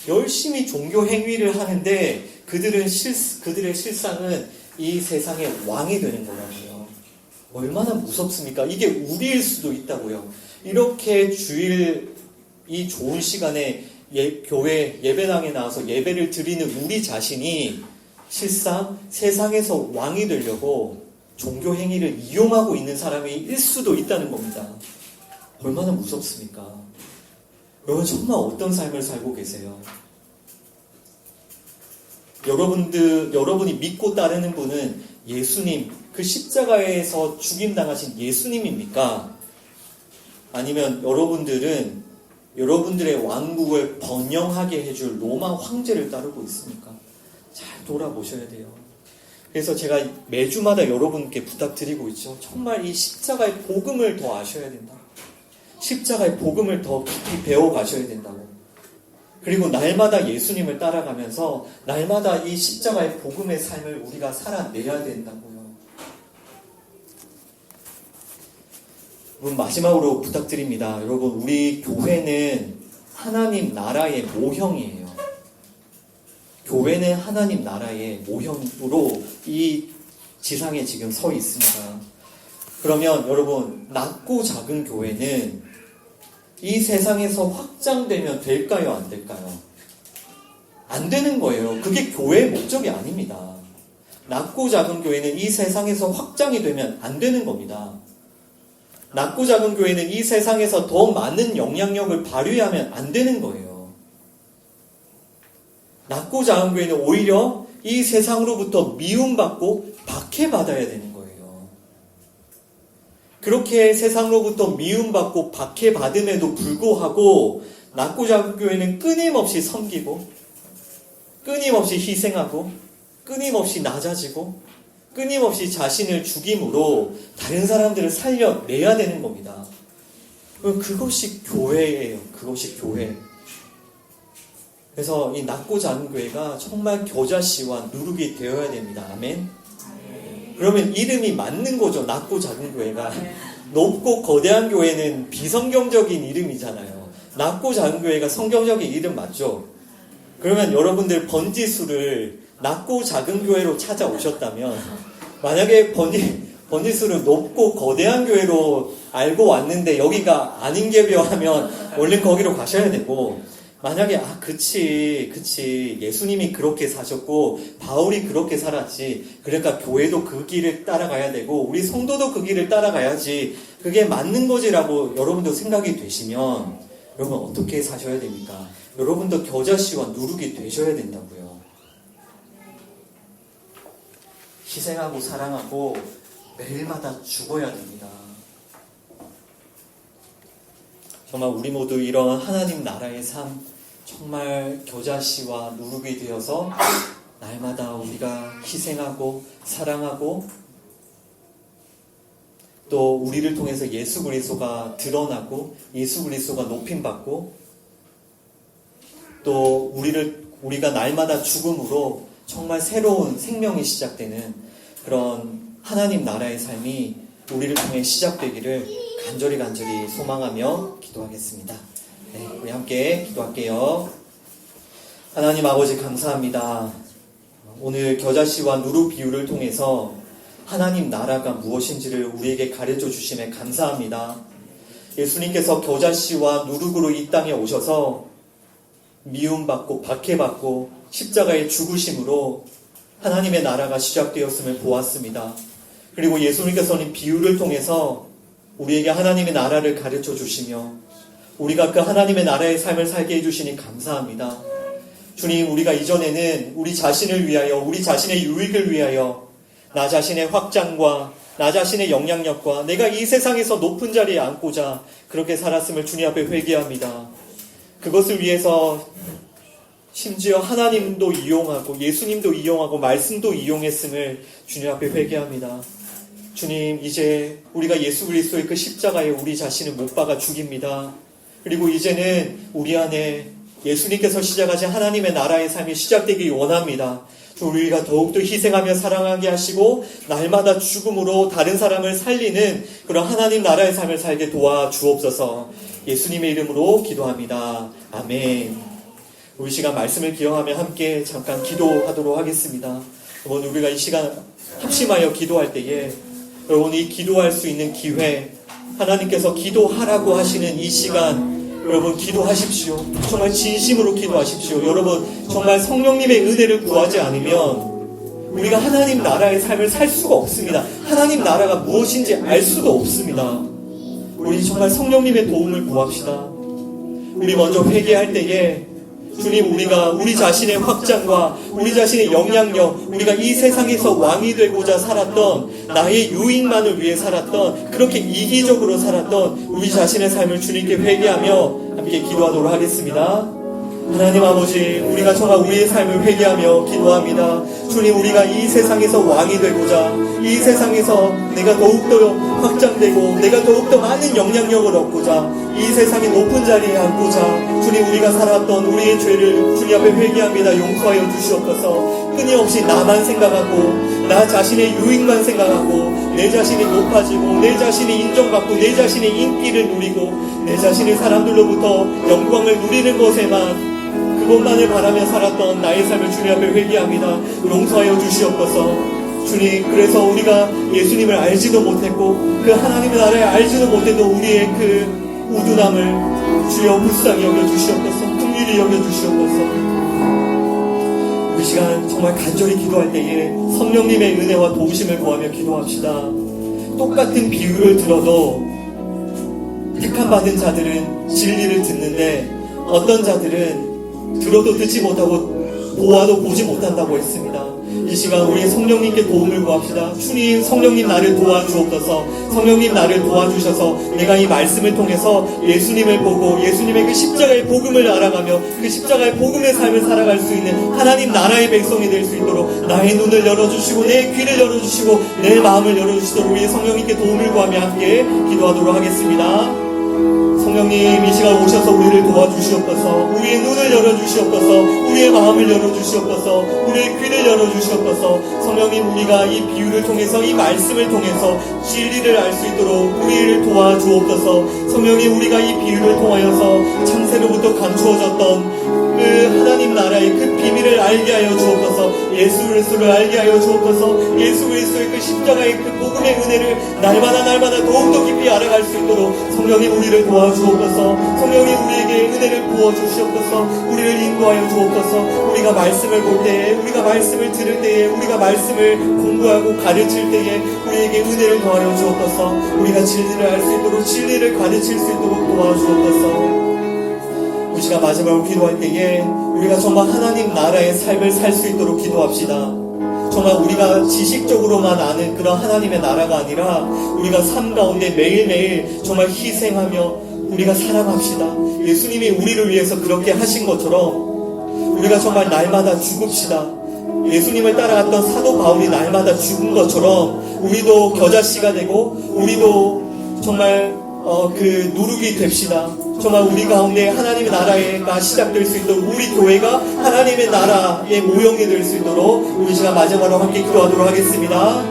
열심히 종교 행위를 하는데 그들의 실상은 이 세상의 왕이 되는 거라고요. 얼마나 무섭습니까? 이게 우리일 수도 있다고요. 이렇게 주일 이 좋은 시간에 교회 예배당에 나와서 예배를 드리는 우리 자신이 실상 세상에서 왕이 되려고 종교 행위를 이용하고 있는 사람일 수도 있다는 겁니다. 얼마나 무섭습니까? 여러분 정말 어떤 삶을 살고 계세요? 여러분이 믿고 따르는 분은 예수님, 그 십자가에서 죽임당하신 예수님입니까? 아니면 여러분들은 여러분들의 왕국을 번영하게 해줄 로마 황제를 따르고 있습니까? 잘 돌아보셔야 돼요. 그래서 제가 매주마다 여러분께 부탁드리고 있죠. 정말 이 십자가의 복음을 더 아셔야 된다. 십자가의 복음을 더 깊이 배워가셔야 된다고. 그리고 날마다 예수님을 따라가면서 날마다 이 십자가의 복음의 삶을 우리가 살아내야 된다고요. 여러분 마지막으로 부탁드립니다. 여러분 우리 교회는 하나님 나라의 모형이에요. 교회는 하나님 나라의 모형으로 이 지상에 지금 서 있습니다. 그러면 여러분 낮고 작은 교회는 이 세상에서 확장되면 될까요? 안 될까요? 안 되는 거예요. 그게 교회의 목적이 아닙니다. 낮고 작은 교회는 이 세상에서 확장이 되면 안 되는 겁니다. 낮고 작은 교회는 이 세상에서 더 많은 영향력을 발휘하면 안 되는 거예요. 낮고 작은 교회는 오히려 이 세상으로부터 미움받고 박해받아야 되는 거예요. 그렇게 세상으로부터 미움받고 박해받음에도 불구하고 낮고 작은 교회는 끊임없이 섬기고 끊임없이 희생하고 끊임없이 낮아지고 끊임없이 자신을 죽임으로 다른 사람들을 살려내야 되는 겁니다. 그것이 교회예요. 그것이 교회. 그래서 이 낮고 작은 교회가 정말 겨자씨와 누룩이 되어야 됩니다. 아멘. 그러면 이름이 맞는 거죠. 낮고 작은 교회가. 높고 거대한 교회는 비성경적인 이름이잖아요. 낮고 작은 교회가 성경적인 이름 맞죠? 그러면 여러분들 번지수를 낮고 작은 교회로 찾아오셨다면 만약에 번지수를 높고 거대한 교회로 알고 왔는데 여기가 아닌 개벼 하면 얼른 거기로 가셔야 되고, 만약에 그치 예수님이 그렇게 사셨고 바울이 그렇게 살았지, 그러니까 교회도 그 길을 따라가야 되고 우리 성도도 그 길을 따라가야지, 그게 맞는 거지라고 여러분도 생각이 되시면 여러분 어떻게 사셔야 됩니까? 여러분도 겨자씨와 누룩이 되셔야 된다고요. 희생하고 사랑하고 매일마다 죽어야 됩니다. 정말 우리 모두 이런 하나님 나라의 삶, 정말 겨자씨와 누룩이 되어서 날마다 우리가 희생하고 사랑하고 또 우리를 통해서 예수 그리스도가 드러나고 예수 그리스도가 높임받고 또 우리가 날마다 죽음으로 정말 새로운 생명이 시작되는 그런 하나님 나라의 삶이 우리를 통해 시작되기를 간절히 소망하며 기도하겠습니다. 네, 우리 함께 기도할게요. 하나님 아버지 감사합니다. 오늘 겨자씨와 누룩 비유를 통해서 하나님 나라가 무엇인지를 우리에게 가르쳐 주심에 감사합니다. 예수님께서 겨자씨와 누룩으로 이 땅에 오셔서 미움받고 박해받고 십자가의 죽으심으로 하나님의 나라가 시작되었음을 보았습니다. 그리고 예수님께서는 비유를 통해서 우리에게 하나님의 나라를 가르쳐 주시며 우리가 그 하나님의 나라의 삶을 살게 해주시니 감사합니다. 주님, 우리가 이전에는 우리 자신을 위하여, 우리 자신의 유익을 위하여 나 자신의 확장과 나 자신의 영향력과 내가 이 세상에서 높은 자리에 앉고자 그렇게 살았음을 주님 앞에 회개합니다. 그것을 위해서 심지어 하나님도 이용하고 예수님도 이용하고 말씀도 이용했음을 주님 앞에 회개합니다. 주님, 이제 우리가 예수 그리스도의 그 십자가에 우리 자신을 못 박아 죽입니다. 그리고 이제는 우리 안에 예수님께서 시작하신 하나님의 나라의 삶이 시작되기 원합니다. 우리가 더욱더 희생하며 사랑하게 하시고 날마다 죽음으로 다른 사람을 살리는 그런 하나님 나라의 삶을 살게 도와주옵소서. 예수님의 이름으로 기도합니다. 아멘. 우리 시간 말씀을 기억하며 함께 잠깐 기도하도록 하겠습니다. 여러분, 우리가 이 시간 합심하여 기도할 때에 여러분, 이 기도할 수 있는 기회, 하나님께서 기도하라고 하시는 이 시간, 여러분 기도하십시오. 정말 진심으로 기도하십시오. 여러분, 정말 성령님의 은혜를 구하지 않으면 우리가 하나님 나라의 삶을 살 수가 없습니다. 하나님 나라가 무엇인지 알 수도 없습니다. 우리 정말 성령님의 도움을 구합시다. 우리 먼저 회개할 때에 주님, 우리가 우리 자신의 확장과 우리 자신의 영향력, 우리가 이 세상에서 왕이 되고자 살았던, 나의 유익만을 위해 살았던, 그렇게 이기적으로 살았던 우리 자신의 삶을 주님께 회개하며 함께 기도하도록 하겠습니다. 하나님 아버지, 우리가 정말 우리의 삶을 회개하며 기도합니다. 주님, 우리가 이 세상에서 왕이 되고자, 이 세상에서 내가 더욱더 확장되고 내가 더욱더 많은 영향력을 얻고자, 이 세상의 높은 자리에 앉고자 주님, 우리가 살았던 우리의 죄를 주님 앞에 회개합니다. 용서하여 주시옵소서. 끊임없이 나만 생각하고 나 자신의 유익만 생각하고 내 자신이 높아지고 내 자신이 인정받고 내 자신의 인기를 누리고 내 자신이 사람들로부터 영광을 누리는 것에만 그것만을 바라며 살았던 나의 삶을 주님 앞에 회개합니다. 용서하여 주시옵소서. 주님, 그래서 우리가 예수님을 알지도 못했고 그 하나님의 나라에 알지도 못했던 우리의 그 우둔함을 주여 불쌍히 여겨주시옵소서. 긍휼히 여겨주시옵소서. 그 시간 정말 간절히 기도할 때에 성령님의 은혜와 도우심을 구하며 기도합시다. 똑같은 비유를 들어도 택함받은 자들은 진리를 듣는데 어떤 자들은 들어도 듣지 못하고 보아도 보지 못한다고 했습니다. 이 시간 우리 성령님께 도움을 구합시다. 주님, 성령님 나를 도와주옵소서. 성령님 나를 도와주셔서 내가 이 말씀을 통해서 예수님을 보고 예수님의 그 십자가의 복음을 알아가며 그 십자가의 복음의 삶을 살아갈 수 있는 하나님 나라의 백성이 될 수 있도록 나의 눈을 열어주시고 내 귀를 열어주시고 내 마음을 열어주시도록 우리 성령님께 도움을 구하며 함께 기도하도록 하겠습니다. 성령님, 이 시간 오셔서 우리를 도와주시옵소서. 우리의 눈을 열어주시옵소서. 우리의 마음을 열어주시옵소서. 우리의 귀를 열어주시옵소서. 성령님, 우리가 이 비유를 통해서 이 말씀을 통해서 진리를 알 수 있도록 우리를 도와주옵소서. 성령님, 우리가 이 비유를 통하여서 창세로부터 감추어졌던 그 하나님 나라의 그 비밀을 알게 하여 주옵소서. 예수 그리스도를 알게 하여 주옵소서. 예수 그리스도의 그 십자가의 그 복음의 은혜를 날마다 더욱더 깊이 알아갈 수 있도록 성령님 우리를 도와주옵소서. 성령님 우리에게 은혜를 부어주시옵소서. 우리를 인도하여 주옵소서. 우리가 말씀을 볼 때에, 우리가 말씀을 들을 때에, 우리가 말씀을 공부하고 가르칠 때에 우리에게 은혜를 더하여 주옵소서. 우리가 진리를 알 수 있도록 진리를 가르칠 수 있도록 도와주옵소서. 이 시간 마지막으로 기도할 때에 우리가 정말 하나님 나라의 삶을 살 수 있도록 기도합시다. 정말 우리가 지식적으로만 아는 그런 하나님의 나라가 아니라 우리가 삶 가운데 매일매일 정말 희생하며 우리가 살아갑시다. 예수님이 우리를 위해서 그렇게 하신 것처럼 우리가 정말 날마다 죽읍시다. 예수님을 따라갔던 사도 바울이 날마다 죽은 것처럼 우리도 겨자씨가 되고 우리도 정말 그 누룩이 됩시다. 정말 우리 가운데 하나님의 나라가 시작될 수 있도록 우리 교회가 하나님의 나라의 모형이 될 수 있도록 우리 시간 마지막으로 함께 기도하도록 하겠습니다.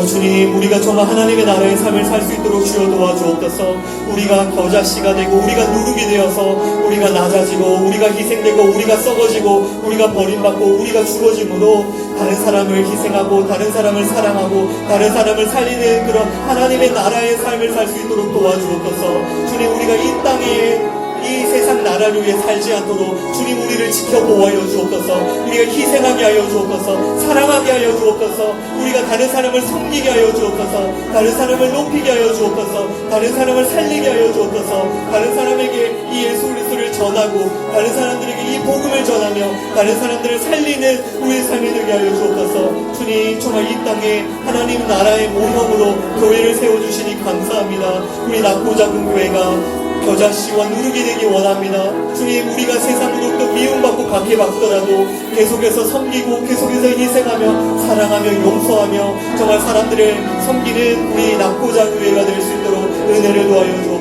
주님, 우리가 정말 하나님의 나라의 삶을 살 수 있도록 주여 도와주옵소서. 우리가 겨자씨가 되고 우리가 누룩이 되어서 우리가 낮아지고 우리가 희생되고 우리가 썩어지고 우리가 버림받고 우리가 죽어짐으로 다른 사람을 희생하고 다른 사람을 사랑하고 다른 사람을 살리는 그런 하나님의 나라의 삶을 살 수 있도록 도와주옵소서. 주님, 우리가 이 땅에 이 세상 나라를 위해 살지 않도록 주님 우리를 지켜 보호하여 주옵소서. 우리가 희생하게 하여 주옵소서. 사랑하게 하여 주옵소서. 우리가 다른 사람을 섬기게 하여 주옵소서. 다른 사람을 높이게 하여 주옵소서. 다른 사람을 살리게 하여 주옵소서. 다른 사람에게 이 예수 그리스도를 전하고 다른 사람들에게 이 복음을 전하며 다른 사람들을 살리는 우리의 삶이 되게 하여 주옵소서. 주님, 정말 이 땅에 하나님 나라의 모형으로 교회를 세워주시니 감사합니다. 우리 낮고 작은 교회가 겨자씨와 누룩이 되기 원합니다. 주님, 우리가 세상으로부터 미움받고 박해받더라도 계속해서 섬기고 계속해서 희생하며 사랑하며 용서하며 정말 사람들을 섬기는 우리 낮고 작은 교회가 될 수 있도록 은혜를 도와여 주옵소서.